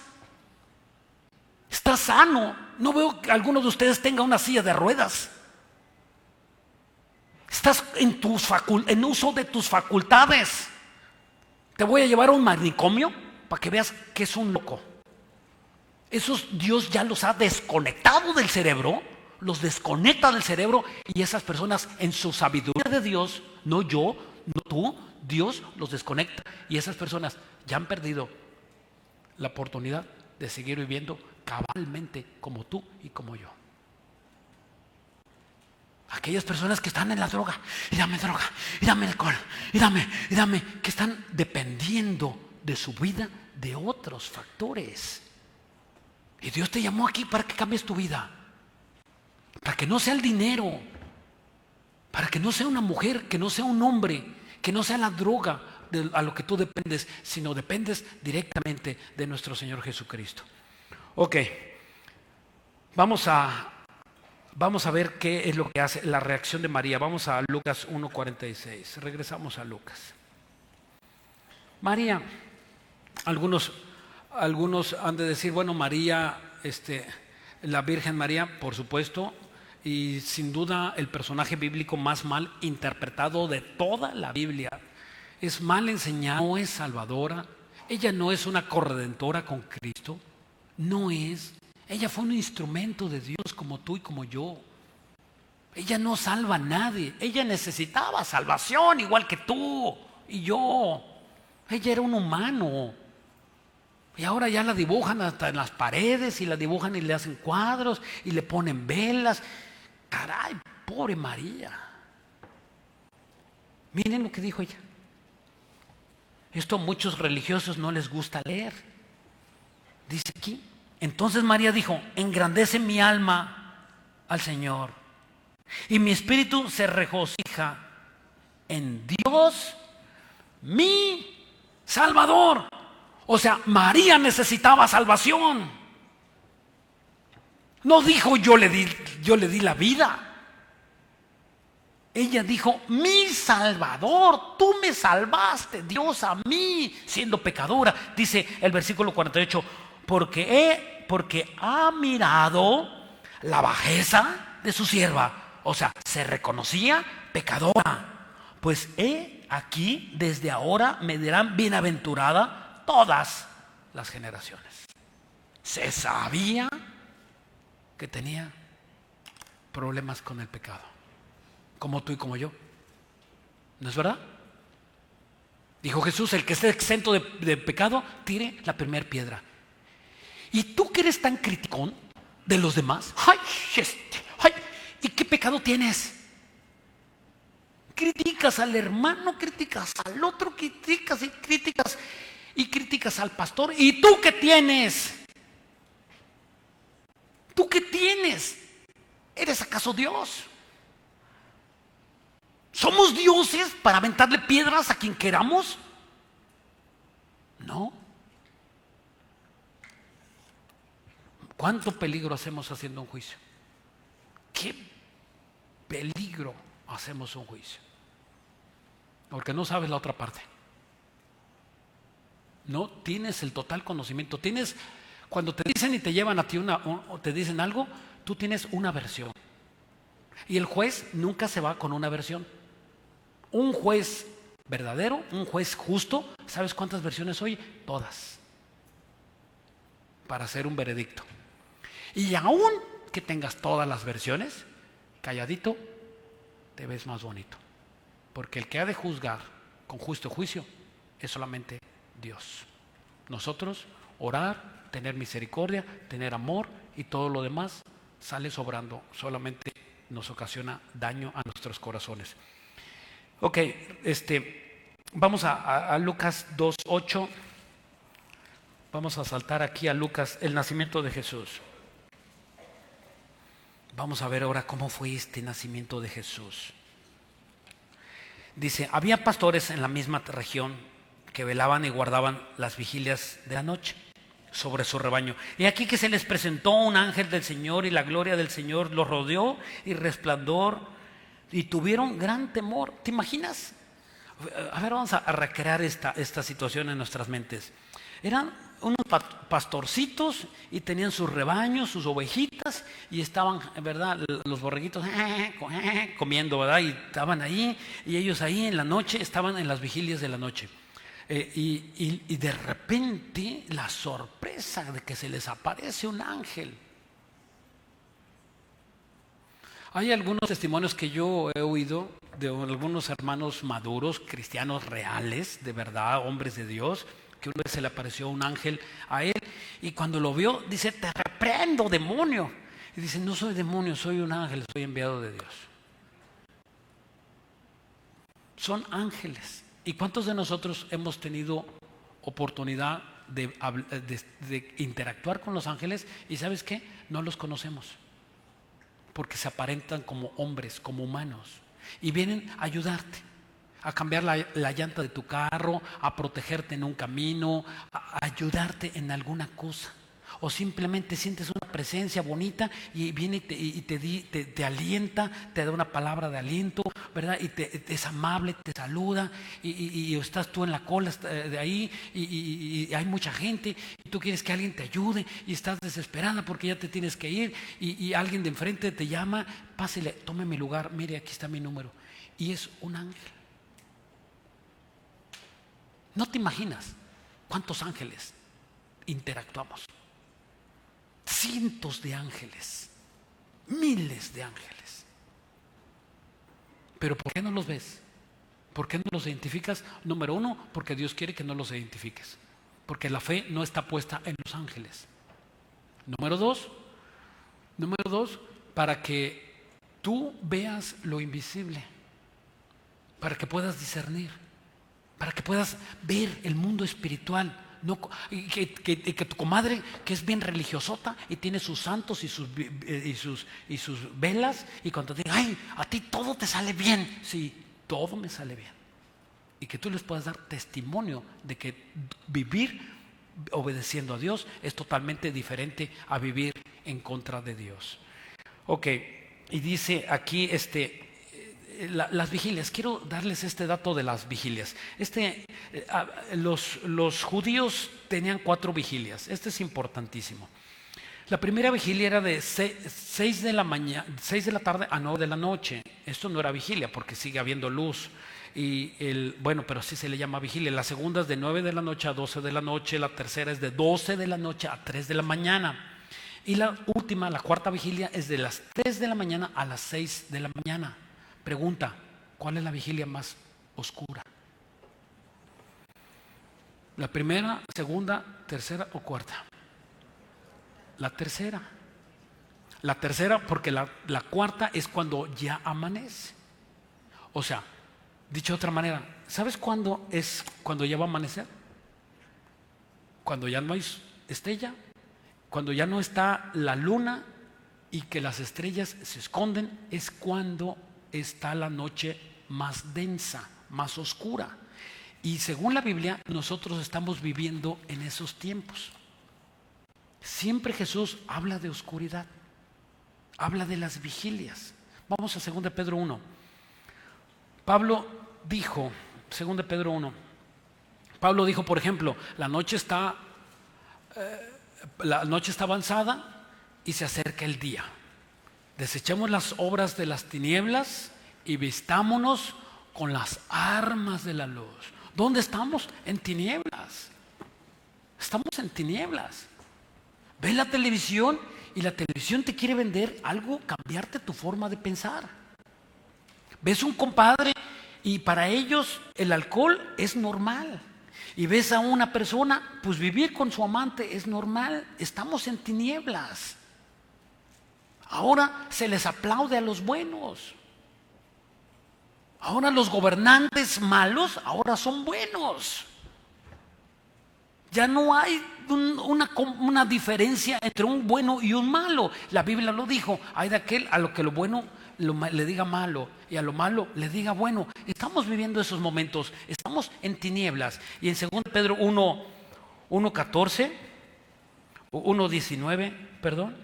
¿Estás sano? No veo que alguno de ustedes tenga una silla de ruedas. ¿Estás en uso de tus facultades? Te voy a llevar a un manicomio para que veas que es un loco. Esos Dios ya los ha desconectado del cerebro, los desconecta del cerebro, y esas personas en su sabiduría de Dios, no yo, no tú, Dios los desconecta, y esas personas ya han perdido la oportunidad de seguir viviendo cabalmente como tú y como yo. Aquellas personas que están en la droga, y dame alcohol, y dame, que están dependiendo de su vida de otros factores. Y Dios te llamó aquí para que cambies tu vida, para que no sea el dinero, para que no sea una mujer, que no sea un hombre, que no sea la droga a lo que tú dependes, sino dependes directamente de nuestro Señor Jesucristo. Ok, vamos a ver qué es lo que hace la reacción de María. Vamos a Lucas 1:46. Regresamos a Lucas. María, algunos han de decir, bueno, María, la Virgen María, por supuesto, y sin duda el personaje bíblico más mal interpretado de toda la Biblia. Es mal enseñada, no es salvadora, ella no es una corredentora con Cristo, no es. Ella fue un instrumento de Dios como tú y como yo. Ella no salva a nadie, ella necesitaba salvación igual que tú y yo. Ella era un humano. Y ahora ya la dibujan hasta en las paredes, y la dibujan y le hacen cuadros y le ponen velas. Caray, pobre María. Miren lo que dijo ella. Esto a muchos religiosos no les gusta leer. Dice aquí, entonces María dijo, engrandece mi alma al Señor, y mi espíritu se regocija en Dios, mi Salvador. O sea, María necesitaba salvación. No dijo yo le di la vida. Ella dijo, mi Salvador, tú me salvaste, Dios, a mí, siendo pecadora. Dice el versículo 48, porque ha mirado la bajeza de su sierva. O sea, se reconocía pecadora. Pues aquí, desde ahora me dirán bienaventurada todas las generaciones. Se sabía que tenía problemas con el pecado, como tú y como yo. ¿No es verdad? Dijo Jesús, el que esté exento de pecado, tire la primera piedra. ¿Y tú que eres tan criticón de los demás? ¡Ay! ¿Y qué pecado tienes? Criticas al hermano, criticas al otro, criticas al pastor. ¿Y tú qué tienes? ¿Tú qué tienes? ¿Eres acaso Dios? ¿Somos dioses para aventarle piedras a quien queramos? No. ¿Cuánto peligro hacemos haciendo un juicio? ¿Qué peligro hacemos un juicio? Porque no sabes la otra parte. No tienes el total conocimiento. Cuando te dicen y te llevan a ti o te dicen algo, tú tienes una versión. Y el juez nunca se va con una versión. Un juez verdadero, un juez justo, ¿sabes cuántas versiones oye? Todas. Para hacer un veredicto. Y aún que tengas todas las versiones, calladito, te ves más bonito. Porque el que ha de juzgar con justo juicio es solamente Dios. Nosotros, orar, tener misericordia, tener amor, y todo lo demás sale sobrando, solamente nos ocasiona daño a nuestros corazones. Ok, vamos a Lucas 2:8. Vamos a saltar aquí a Lucas, el nacimiento de Jesús. Vamos a ver ahora cómo fue este nacimiento de Jesús. Dice, había pastores en la misma región que velaban y guardaban las vigilias de la noche sobre su rebaño. Y aquí que se les presentó un ángel del Señor y la gloria del Señor los rodeó y resplandor y tuvieron gran temor. ¿Te imaginas? A ver, vamos a recrear esta situación en nuestras mentes. Eran unos pastorcitos y tenían sus rebaños, sus ovejitas, y estaban, ¿verdad?, los borreguitos comiendo, ¿verdad? Y estaban ahí, y ellos ahí en la noche estaban en las vigilias de la noche. Y de repente la sorpresa de que se les aparece un ángel. Hay algunos testimonios que yo he oído de algunos hermanos maduros, cristianos reales, de verdad, hombres de Dios, que una vez se le apareció un ángel a él y cuando lo vio dice: te reprendo, demonio. Y dice: no soy demonio, soy un ángel, soy enviado de Dios. Son ángeles. ¿Y cuántos de nosotros hemos tenido oportunidad de interactuar con los ángeles? Y ¿sabes qué? No los conocemos, porque se aparentan como hombres, como humanos, y vienen a ayudarte, a cambiar la llanta de tu carro, a protegerte en un camino, a ayudarte en alguna cosa. O simplemente sientes una presencia bonita y viene y te alienta, te da una palabra de aliento, ¿verdad? Y es amable, te saluda y estás tú en la cola de ahí y hay mucha gente y tú quieres que alguien te ayude y estás desesperada porque ya te tienes que ir y alguien de enfrente te llama: pásele, tome mi lugar, mire, aquí está mi número. Y es un ángel. No te imaginas cuántos ángeles interactuamos. Cientos de ángeles, miles de ángeles. Pero ¿por qué no los ves? ¿Por qué no los identificas? Número uno, porque Dios quiere que no los identifiques, porque la fe no está puesta en los ángeles. Número dos, para que tú veas lo invisible, para que puedas discernir, para que puedas ver el mundo espiritual. No, que tu comadre, que es bien religiosota y tiene sus santos y sus velas, y cuando te diga: ay, a ti todo te sale bien. Sí, todo me sale bien. Y que tú les puedas dar testimonio de que vivir obedeciendo a Dios es totalmente diferente a vivir en contra de Dios. Ok, y dice aquí las vigilias. Quiero darles este dato de las vigilias. Los judíos tenían 4 vigilias. Este es importantísimo. La primera vigilia era de 6 de la tarde a 9 de la noche. Esto no era vigilia porque sigue habiendo luz. Pero sí se le llama vigilia. La segunda es de 9 de la noche a 12 de la noche. La tercera es de 12 de la noche a 3 de la mañana. Y la última, la cuarta vigilia, es de las 3 de la mañana a las 6 de la mañana. Pregunta: ¿cuál es la vigilia más oscura? ¿La primera, segunda, tercera o cuarta? La tercera. La tercera, porque la cuarta es cuando ya amanece. O sea, dicho de otra manera, ¿sabes cuándo es cuando ya va a amanecer? Cuando ya no hay estrella, cuando ya no está la luna y que las estrellas se esconden, es cuando está la noche más densa, más oscura. Y según la Biblia, nosotros estamos viviendo en esos tiempos. Siempre Jesús habla de oscuridad, habla de las vigilias. Vamos a 2 Pedro 1. Pablo dijo, 2 Pedro 1, Pablo dijo, por ejemplo: la noche está avanzada y se acerca el día. Desechemos las obras de las tinieblas y vistámonos con las armas de la luz. ¿Dónde estamos? En tinieblas. Estamos en tinieblas. Ves la televisión y la televisión te quiere vender algo, cambiarte tu forma de pensar. Ves un compadre y para ellos el alcohol es normal. Y ves a una persona, pues vivir con su amante es normal. Estamos en tinieblas. Ahora se les aplaude a los buenos. Ahora los gobernantes malos ahora son buenos. Ya no hay una diferencia entre un bueno y un malo. La Biblia lo dijo, hay de aquel a lo que lo bueno le diga malo y a lo malo le diga bueno. Estamos viviendo esos momentos, estamos en tinieblas. Y en 2 Pedro 1:14, 1:19, perdón.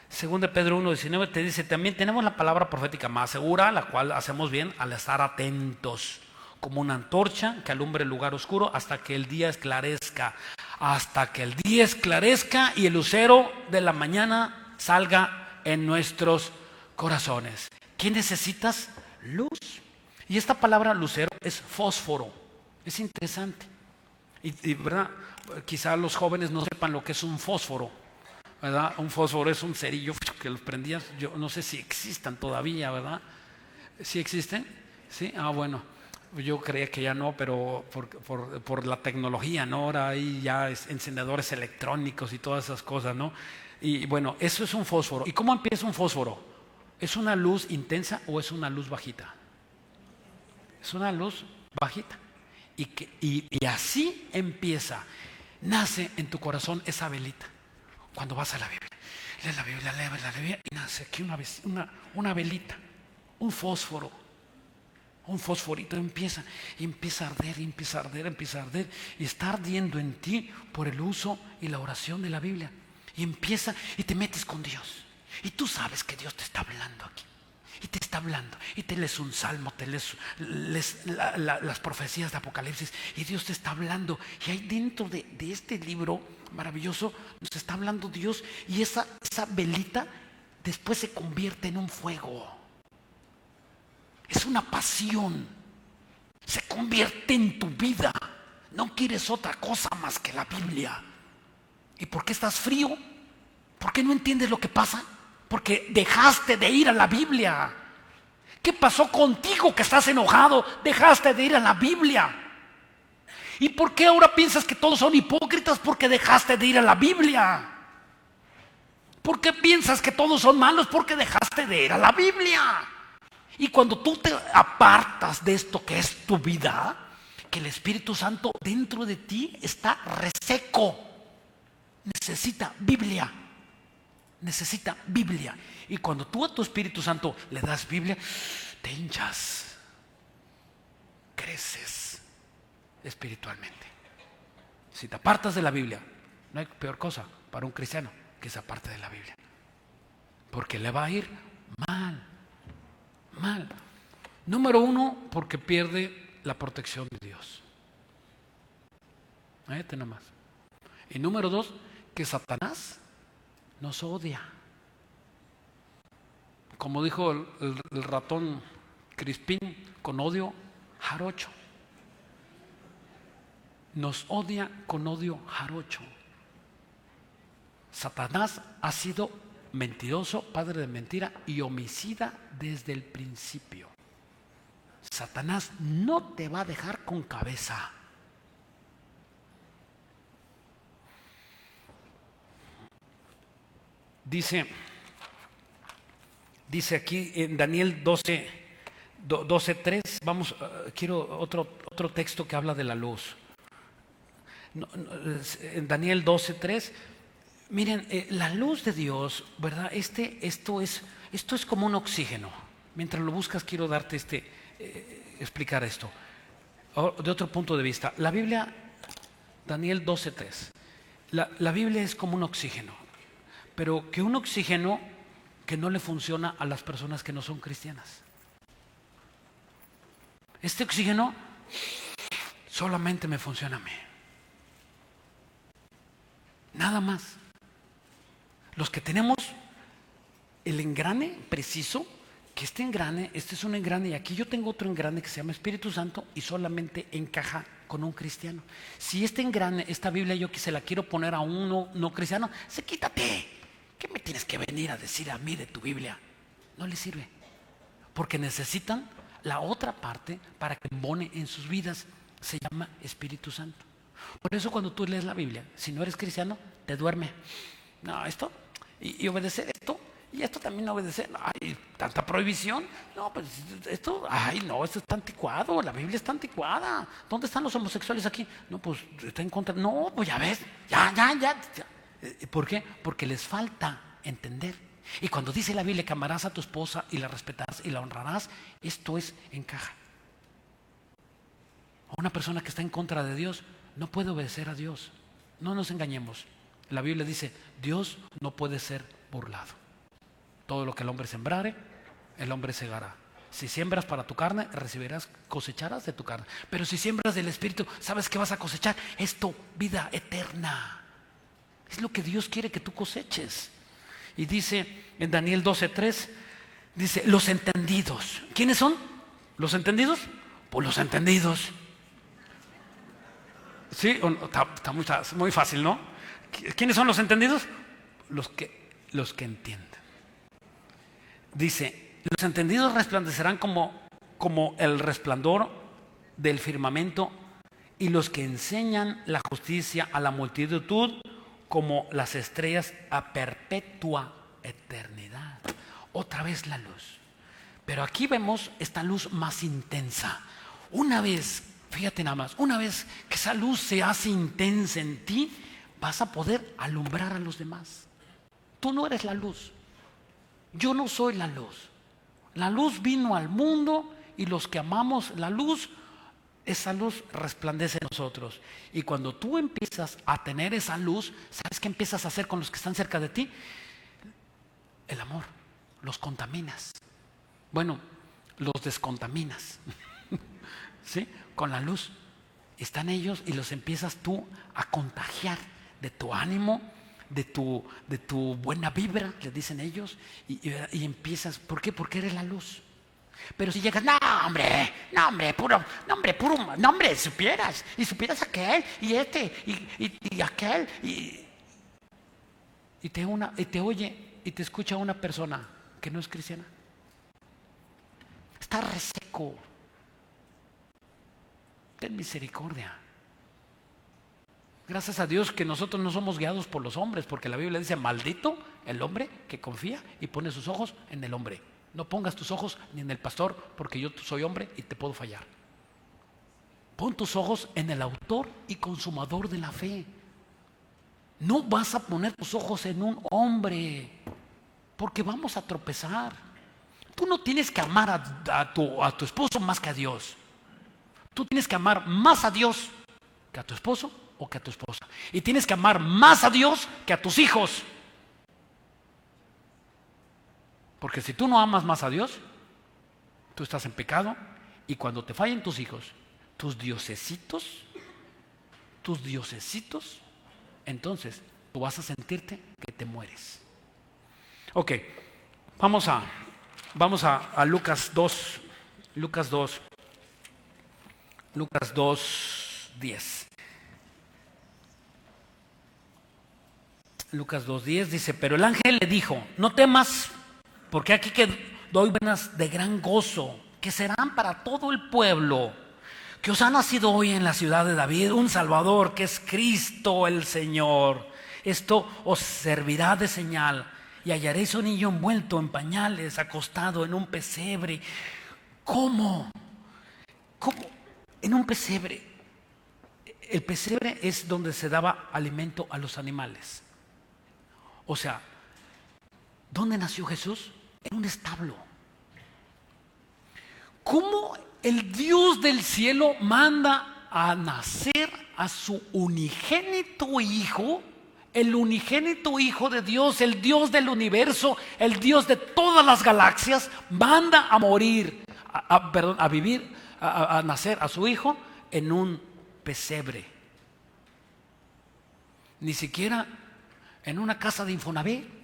2 Pedro 1:19 te dice, también tenemos la palabra profética más segura, la cual hacemos bien al estar atentos, como una antorcha que alumbre el lugar oscuro hasta que el día esclarezca. Hasta que el día esclarezca y el lucero de la mañana salga en nuestros corazones. ¿Qué necesitas? Luz. Y esta palabra lucero es fósforo. Es interesante. Y ¿verdad? Quizá los jóvenes no sepan lo que es un fósforo, ¿verdad? Un fósforo es un cerillo que los prendías. Yo no sé si existan todavía, ¿verdad? ¿Sí existen? Sí, bueno. Yo creía que ya no, pero por la tecnología, ¿no? Ahora hay ya encendedores electrónicos y todas esas cosas, ¿no? Y bueno, eso es un fósforo. ¿Y cómo empieza un fósforo? ¿Es una luz intensa o es una luz bajita? Es una luz bajita. Y así empieza. Nace en tu corazón esa velita. Cuando vas a la Biblia, lees la Biblia y nace aquí una velita, un fósforo. Un fosforito empieza a arder, empieza a arder y está ardiendo en ti por el uso y la oración de la Biblia. Y te metes con Dios. Y tú sabes que Dios te está hablando aquí. Y te está hablando. Y te lees un salmo, te lees las profecías de Apocalipsis. Y Dios te está hablando. Y ahí dentro de este libro maravilloso nos está hablando Dios. Y esa velita después se convierte en un fuego. Es una pasión. Se convierte en tu vida. No quieres otra cosa más que la Biblia. ¿Y por qué estás frío? ¿Por qué no entiendes lo que pasa? Porque dejaste de ir a la Biblia. ¿Qué pasó contigo que estás enojado? Dejaste de ir a la Biblia. ¿Y por qué ahora piensas que todos son hipócritas? Porque dejaste de ir a la Biblia. ¿Por qué piensas que todos son malos? Porque dejaste de ir a la Biblia. Y cuando tú te apartas de esto que es tu vida, que el Espíritu Santo dentro de ti está reseco, necesita Biblia. Necesita Biblia. Y cuando tú a tu Espíritu Santo le das Biblia, te hinchas, creces espiritualmente. Si te apartas de la Biblia, no hay peor cosa para un cristiano que se aparte de la Biblia, porque le va a ir mal. Número 1, porque pierde la protección de Dios. Nada más. Y número 2, que Satanás nos odia. Como dijo el ratón Crispín, con odio jarocho. Nos odia con odio jarocho. Satanás ha sido mentiroso, padre de mentira y homicida desde el principio. Satanás no te va a dejar con cabeza. Dice aquí en Daniel 12:3, vamos, quiero otro texto que habla de la luz. En Daniel 12:3, miren, la luz de Dios, ¿verdad? Esto es como un oxígeno. Mientras lo buscas, quiero darte explicar esto de otro punto de vista. La Biblia, Daniel 12:3, la Biblia es como un oxígeno, pero que un oxígeno que no le funciona a las personas que no son cristianas. Este oxígeno solamente me funciona a mí. Nada más. Los que tenemos el engrane preciso, que este es un engrane, y aquí yo tengo otro engrane que se llama Espíritu Santo y solamente encaja con un cristiano. Si este engrane, esta Biblia, yo que se la quiero poner a uno no cristiano, quítate. ¿Qué me tienes que venir a decir a mí de tu Biblia? No le sirve, porque necesitan la otra parte para que embone en sus vidas. Se llama Espíritu Santo. Por eso cuando tú lees la Biblia, si no eres cristiano, te duerme. No, esto y obedecer esto y esto también obedece. Ay, tanta prohibición. No, pues esto, ay, no, esto está anticuado. La Biblia está anticuada. ¿Dónde están los homosexuales aquí? No, pues está en contra. No, pues ya ves, ya. ¿Por qué? Porque les falta entender. Y cuando dice la Biblia que amarás a tu esposa y la respetarás y la honrarás, esto encaja. Una persona que está en contra de Dios no puede obedecer a Dios. No nos engañemos. La Biblia dice, Dios no puede ser burlado. Todo lo que el hombre sembrare, el hombre segará. Si siembras para tu carne, cosecharás de tu carne. Pero si siembras del Espíritu, ¿sabes qué vas a cosechar? Esto, vida eterna. Es lo que Dios quiere que tú coseches. Y dice en Daniel 12:3, dice, los entendidos. ¿Quiénes son? ¿Los entendidos? Pues los entendidos. Sí, está muy fácil, ¿no? ¿Quiénes son los entendidos? Los que entienden. Dice, los entendidos resplandecerán como el resplandor del firmamento, y los que enseñan la justicia a la multitud como las estrellas a perpetua eternidad. Otra vez la luz. Pero aquí vemos esta luz más intensa. Una vez, fíjate nada más, una vez que esa luz se hace intensa en ti, vas a poder alumbrar a los demás. Tú no eres la luz. Yo no soy la luz. La luz vino al mundo y los que amamos la luz, esa luz resplandece en nosotros. Y cuando tú empiezas a tener esa luz, ¿sabes qué empiezas a hacer con los que están cerca de ti? El amor. Los contaminas. Bueno, los descontaminas. ¿Sí? Con la luz. Están ellos y los empiezas tú a contagiar de tu ánimo, de tu buena vibra, le dicen ellos, y empiezas. ¿Por qué? Porque eres la luz. Pero si llegas, no hombre, supieras aquel y y aquel y te oye y te escucha una persona que no es cristiana. Está reseco. Ten misericordia. Gracias a Dios que nosotros no somos guiados por los hombres, porque la Biblia dice, maldito el hombre que confía y pone sus ojos en el hombre. No pongas tus ojos ni en el pastor, porque yo soy hombre y te puedo fallar. Pon tus ojos en el autor y consumador de la fe. No vas a poner tus ojos en un hombre, porque vamos a tropezar. Tú no tienes que amar a tu esposo más que a Dios. Tú tienes que amar más a Dios que a tu esposo o que a tu esposa. Y tienes que amar más a Dios que a tus hijos. Porque si tú no amas más a Dios, tú estás en pecado, y cuando te fallen tus hijos, tus diosesitos, entonces tú vas a sentirte que te mueres. Ok, vamos a Lucas 2, Lucas 2:10. Lucas 2:10 dice, pero el ángel le dijo, no temas, porque aquí que doy buenas de gran gozo, que serán para todo el pueblo, que os ha nacido hoy en la ciudad de David un Salvador, que es Cristo el Señor. Esto os servirá de señal, y hallaréis un niño envuelto en pañales, acostado en un pesebre. ¿Cómo? En un pesebre. El pesebre es donde se daba alimento a los animales. O sea, ¿dónde nació Jesús? En un establo. ¿Cómo el Dios del cielo manda a nacer a su unigénito Hijo? El unigénito Hijo de Dios, el Dios del universo, el Dios de todas las galaxias, manda a morir, a vivir, a nacer a su Hijo en un pesebre. Ni siquiera en una casa de Infonavit.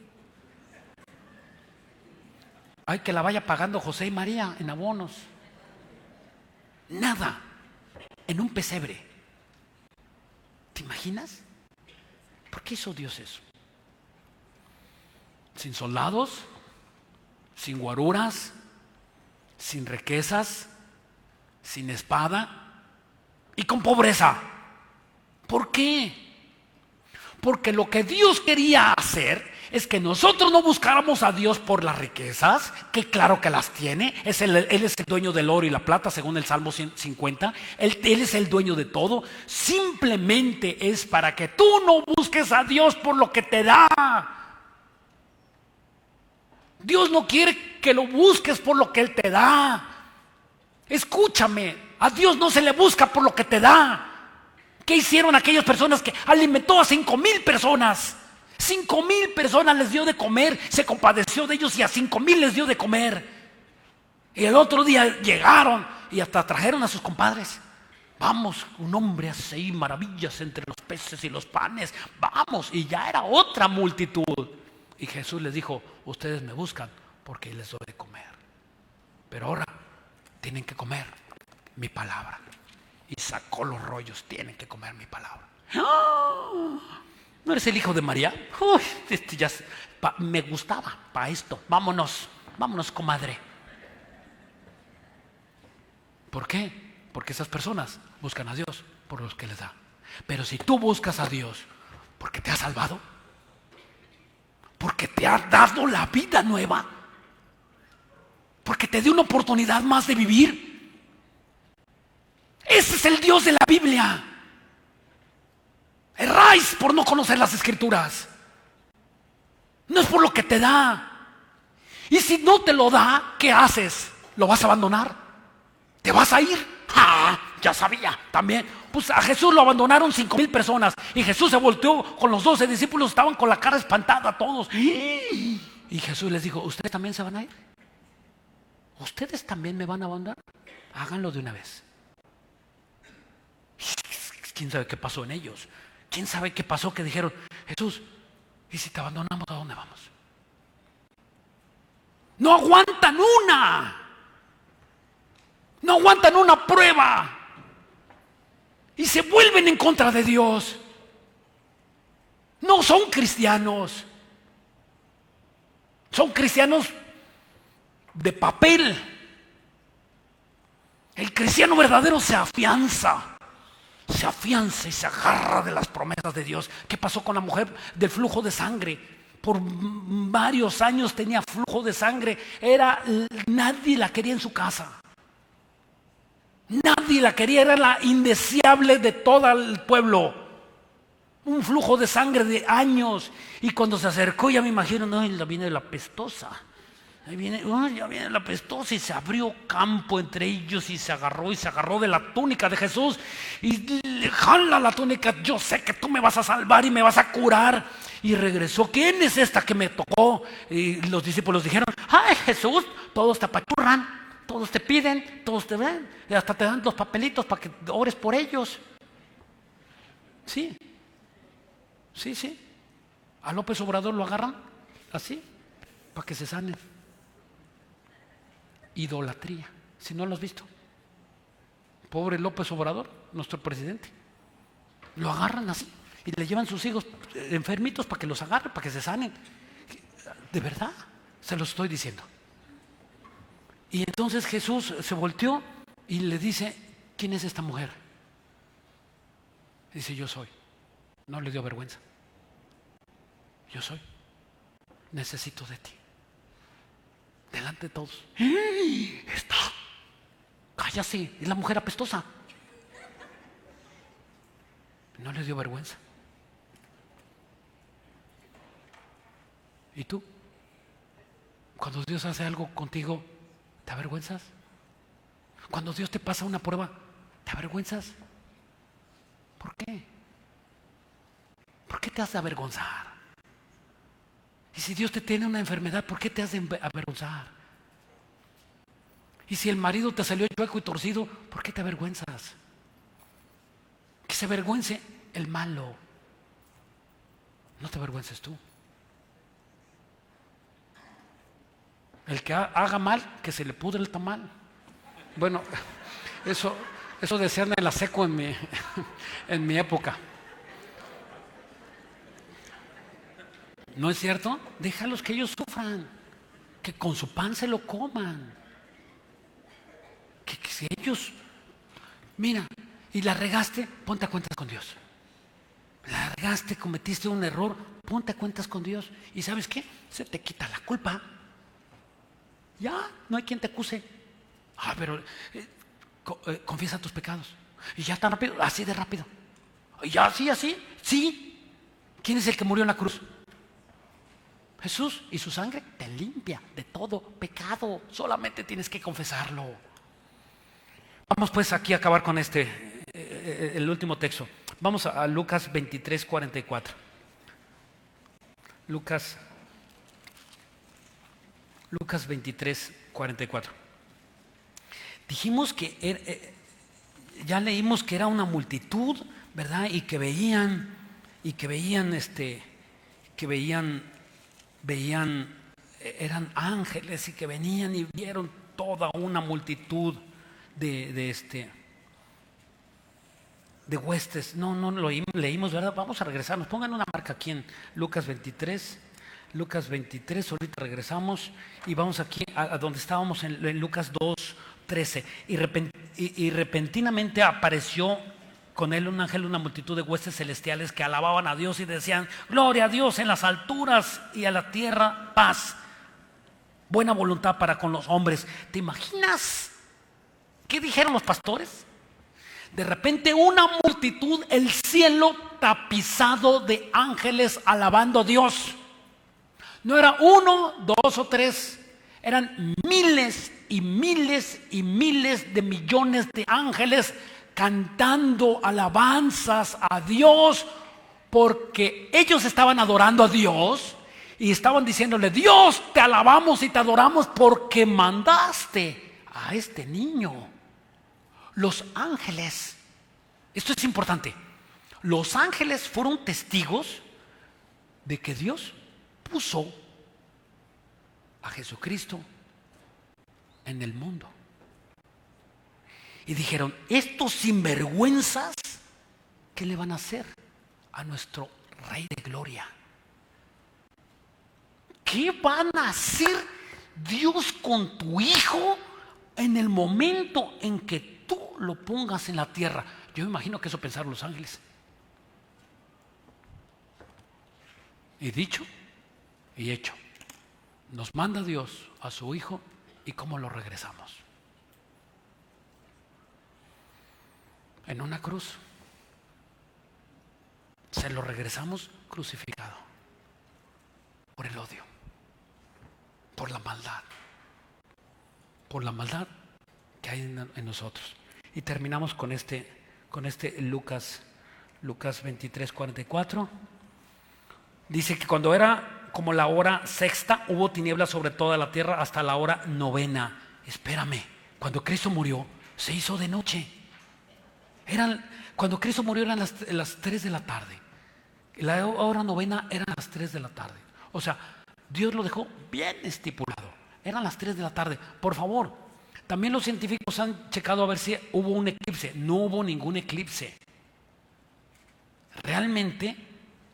Hay que la vaya pagando José y María en abonos. Nada. En un pesebre. ¿Te imaginas? ¿Por qué hizo Dios eso? Sin soldados, sin guaruras, sin riquezas, sin espada y con pobreza. ¿Por qué? Porque lo que Dios quería hacer es que nosotros no buscáramos a Dios por las riquezas, que claro que las tiene. Él es el dueño del oro y la plata, según el Salmo 150. Él es el dueño de todo. Simplemente es para que tú no busques a Dios por lo que te da. Dios no quiere que lo busques por lo que Él te da. Escúchame, a Dios no se le busca por lo que te da. ¿Qué hicieron aquellas personas que alimentó a 5,000 personas? 5,000 personas les dio de comer, se compadeció de ellos y a 5,000 les dio de comer. Y el otro día llegaron y hasta trajeron a sus compadres. Vamos, un hombre hace ahí maravillas entre los peces y los panes. Vamos, y ya era otra multitud. Y Jesús les dijo: ustedes me buscan porque les doy de comer, pero ahora tienen que comer mi palabra. Y sacó los rollos: tienen que comer mi palabra. ¿No eres el hijo de María? Uy, me gustaba para esto. Vámonos, comadre. ¿Por qué? Porque esas personas buscan a Dios por los que les da. Pero si tú buscas a Dios porque te ha salvado, porque te ha dado la vida nueva, porque te dio una oportunidad más de vivir, ese es el Dios de la Biblia. Erráis por no conocer las Escrituras. No es por lo que te da. Y si no te lo da, ¿qué haces? ¿Lo vas a abandonar? ¿Te vas a ir? Ya sabía también. Pues a Jesús lo abandonaron 5,000 personas. Y Jesús se volteó con los 12 discípulos. Estaban con la cara espantada todos. Y Jesús les dijo: ¿ustedes también se van a ir? ¿Ustedes también me van a abandonar? Háganlo de una vez. ¿Quién sabe qué pasó en ellos? ¿Quién sabe qué pasó que dijeron: Jesús, ¿y si te abandonamos, a dónde vamos? No aguantan una. No aguantan una prueba. Y se vuelven en contra de Dios. No son cristianos. Son cristianos de papel. El cristiano verdadero se afianza y se agarra de las promesas de Dios. ¿Qué pasó con la mujer del flujo de sangre? Por varios años tenía flujo de sangre. Nadie la quería en su casa. Nadie la quería, era la indeseable de todo el pueblo. Un flujo de sangre de años. Y cuando se acercó, ya me imagino: no, ya viene la pestosa. Ya viene la pestosa. Y se abrió campo entre ellos y se agarró de la túnica de Jesús. Y le jala la túnica: yo sé que tú me vas a salvar y me vas a curar. Y regresó: ¿quién es esta que me tocó? Y los discípulos dijeron: ¡ay, Jesús! Todos te apachurran. Todos te piden, todos te ven, y hasta te dan los papelitos para que ores por ellos. Sí. A López Obrador lo agarran así, para que se sanen. Idolatría. Si no lo has visto. Pobre López Obrador, nuestro presidente. Lo agarran así y le llevan sus hijos enfermitos para que los agarren, para que se sanen. De verdad, se los estoy diciendo. Y entonces Jesús se volteó y le dice: ¿quién es esta mujer? Dice: yo soy. No le dio vergüenza. Yo soy. Necesito de ti. Delante de todos. Está. Cállate, es la mujer apestosa. No le dio vergüenza. ¿Y tú? Cuando Dios hace algo contigo, ¿te avergüenzas? Cuando Dios te pasa una prueba, ¿te avergüenzas? ¿Por qué? ¿Por qué te has de avergonzar? Y si Dios te tiene una enfermedad, ¿por qué te has de avergonzar? Y si el marido te salió chueco y torcido, ¿por qué te avergüenzas? Que se avergüence el malo. No te avergüences tú. El que haga mal, que se le pudre el tamal. Bueno, eso decían en la seco en mi época. ¿No es cierto? Déjalos que ellos sufran, que con su pan se lo coman. Que si ellos, mira, y la regaste, ponte a cuentas con Dios. La regaste, cometiste un error, ponte a cuentas con Dios. ¿Y sabes qué? Se te quita la culpa. Ya, no hay quien te acuse. Pero confiesa tus pecados. Y ya tan rápido, así de rápido. Y ya así, sí. ¿Quién es el que murió en la cruz? Jesús, y su sangre te limpia de todo pecado. Solamente tienes que confesarlo. Vamos pues aquí a acabar con el último texto. Vamos a Lucas 23, 44. Lucas 23, 44. Dijimos que ya leímos que era una multitud, ¿verdad? Y que veían eran ángeles y que venían y vieron toda una multitud de huestes. No lo leímos, ¿verdad? Vamos a regresarnos. Pongan una marca aquí en Lucas 23. Lucas 23, ahorita regresamos y vamos aquí a donde estábamos en Lucas 2, 13. Y repentinamente apareció con él un ángel, una multitud de huestes celestiales que alababan a Dios y decían: gloria a Dios en las alturas y a la tierra paz, buena voluntad para con los hombres. ¿Te imaginas qué dijeron los pastores? De repente una multitud, el cielo tapizado de ángeles alabando a Dios. No era uno, dos o tres, eran miles y miles y miles de millones de ángeles cantando alabanzas a Dios, porque ellos estaban adorando a Dios y estaban diciéndole: Dios, te alabamos y te adoramos porque mandaste a este niño. Los ángeles, esto es importante, los ángeles fueron testigos de que Dios puso a Jesucristo en el mundo. Y dijeron: estos sinvergüenzas, ¿qué le van a hacer a nuestro Rey de Gloria? ¿Qué van a hacer Dios con tu hijo en el momento en que tú lo pongas en la tierra? Yo me imagino que eso pensaron los ángeles. Y dicho y hecho, nos manda Dios a su hijo. ¿Y cómo lo regresamos? En una cruz. Se lo regresamos crucificado por el odio, por la maldad que hay en nosotros. Y terminamos con este Lucas 23, 44. Dice que cuando era como la hora sexta, hubo tinieblas sobre toda la tierra hasta la hora novena. Espérame, cuando Cristo murió, se hizo de noche. Cuando Cristo murió eran las 3 de la tarde. La hora novena eran las 3 de la tarde. O sea, Dios lo dejó bien estipulado. Eran las 3 de la tarde. Por favor, también los científicos han checado a ver si hubo un eclipse. No hubo ningún eclipse. Realmente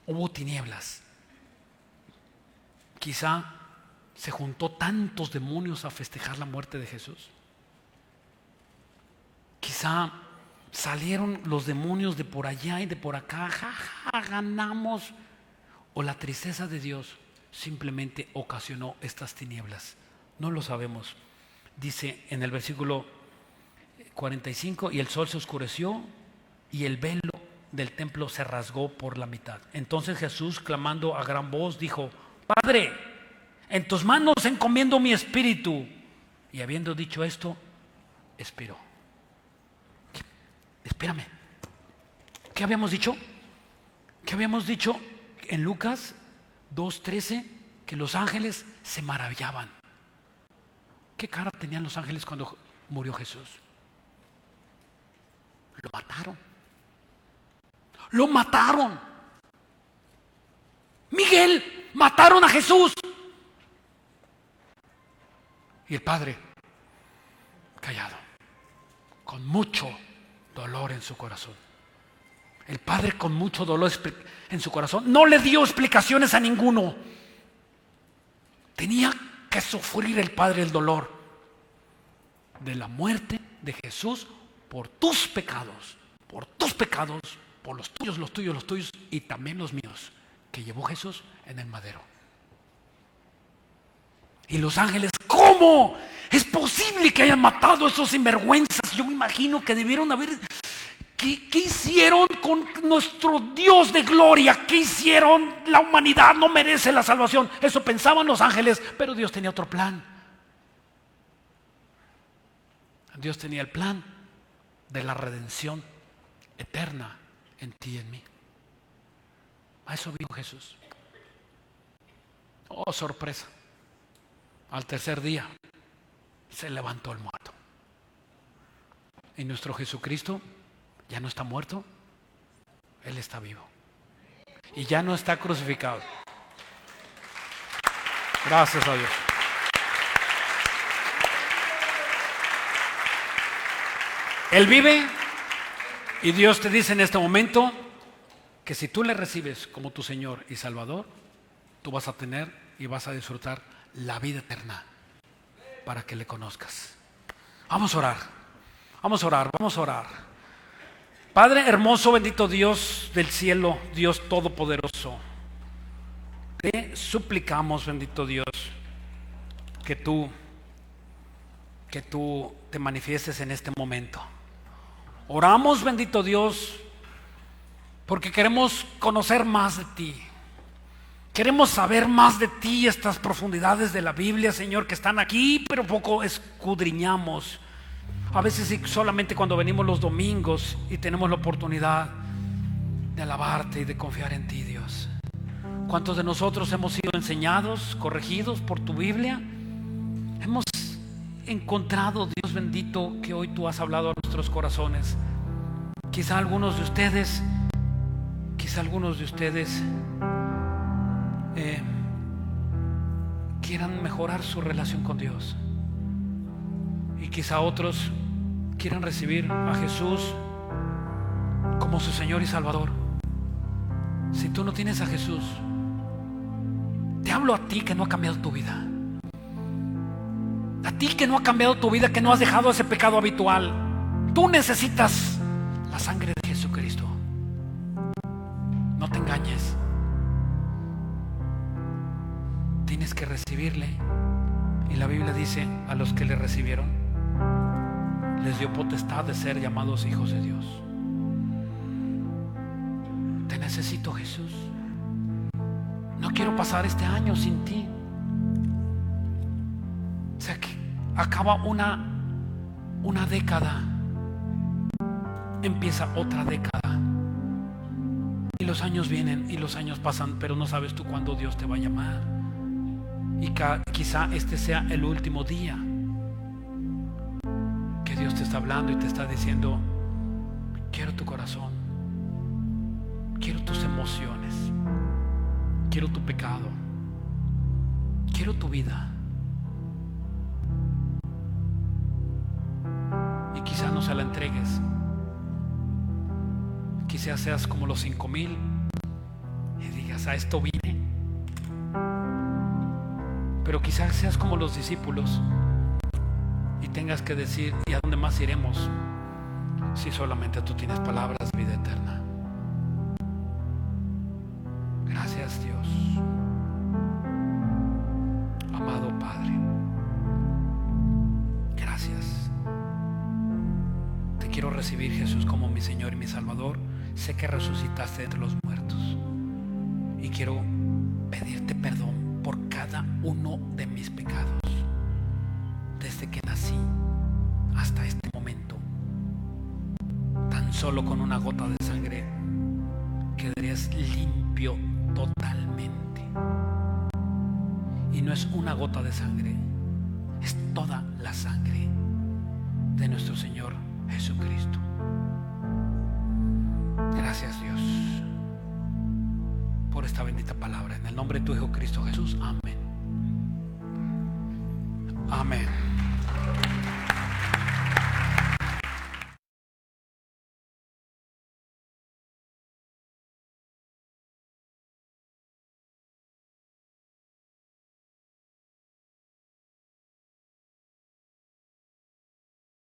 hubo tinieblas. Quizá se juntó tantos demonios a festejar la muerte de Jesús. Quizá salieron los demonios de por allá y de por acá. Ganamos. O la tristeza de Dios simplemente ocasionó estas tinieblas. No lo sabemos. Dice en el versículo 45: y el sol se oscureció y el velo del templo se rasgó por la mitad. Entonces Jesús, clamando a gran voz, dijo: Padre, en tus manos encomiendo mi espíritu. Y habiendo dicho esto, expiró. Espérame, ¿qué habíamos dicho? ¿Qué habíamos dicho en Lucas 2:13? Que los ángeles se maravillaban. ¿Qué cara tenían los ángeles cuando murió Jesús? Lo mataron. Lo mataron. Miguel, mataron a Jesús. Y el Padre, callado, con mucho dolor en su corazón. El Padre, con mucho dolor en su corazón, no le dio explicaciones a ninguno. Tenía que sufrir el Padre el dolor de la muerte de Jesús por tus pecados, por los tuyos y también los míos. que llevó Jesús en el madero. Y los ángeles, ¿cómo es posible que hayan matado a esos sinvergüenzas? Yo me imagino que debieron haber... ¿Qué hicieron con nuestro Dios de gloria? ¿Qué hicieron? La humanidad no merece la salvación. Eso pensaban los ángeles, pero Dios tenía otro plan. Dios tenía el plan de la redención eterna en ti y en mí. A eso vino Jesús. Oh, sorpresa. Al tercer día se levantó el muerto. Y nuestro Jesucristo ya no está muerto, Él está vivo. Y ya no está crucificado. Gracias a Dios. Él vive y Dios te dice en este momento que si tú le recibes como tu Señor y Salvador, tú vas a tener y vas a disfrutar la vida eterna para que le conozcas. Vamos a orar, vamos a orar, vamos a orar. Padre hermoso, bendito Dios del cielo, Dios todopoderoso, te suplicamos, bendito Dios, que tú te manifiestes en este momento. Oramos, bendito Dios, porque queremos conocer más de ti. Queremos saber más de ti, estas profundidades de la Biblia, Señor, que están aquí, pero poco escudriñamos. A veces solamente cuando venimos los domingos y tenemos la oportunidad de alabarte y de confiar en ti, Dios. ¿Cuántos de nosotros hemos sido enseñados, corregidos por tu Biblia? Hemos encontrado, Dios bendito, que hoy tú has hablado a nuestros corazones. Quizá algunos de ustedes quieran mejorar su relación con Dios. Y quizá otros quieran recibir a Jesús como su Señor y Salvador. Si tú no tienes a Jesús, te hablo a ti que no ha cambiado tu vida. A ti que no ha cambiado tu vida, que no has dejado ese pecado habitual. Tú necesitas la sangre de Jesucristo. No te engañes. Tienes que recibirle. Y la Biblia dice, a los que le recibieron, les dio potestad de ser llamados hijos de Dios. Te necesito, Jesús. No quiero pasar este año sin ti. O sea que acaba una década, empieza otra década. Y los años vienen y los años pasan, pero no sabes tú cuándo Dios te va a llamar. Y quizá este sea el último día que Dios te está hablando y te está diciendo: quiero tu corazón, quiero tus emociones, quiero tu pecado, quiero tu vida. Y quizá no se la entregues. Quizá seas como los 5,000 y digas: a esto vine. Pero quizás seas como los discípulos y tengas que decir: ¿y a dónde más iremos si solamente tú tienes palabras de vida eterna? Gracias, Dios. Amado Padre, gracias. Te quiero recibir, Jesús, como mi Señor y mi Salvador. Sé que resucitaste entre los muertos y quiero pedirte perdón por cada uno de mis pecados, desde que nací hasta este momento. Tan solo con una gota de sangre quedarías limpio totalmente. Y no es una gota de sangre, es toda la sangre de nuestro Señor Jesucristo. Gracias, Dios, por esta bendita palabra. En el nombre de tu Hijo Cristo Jesús. Amén. Amén.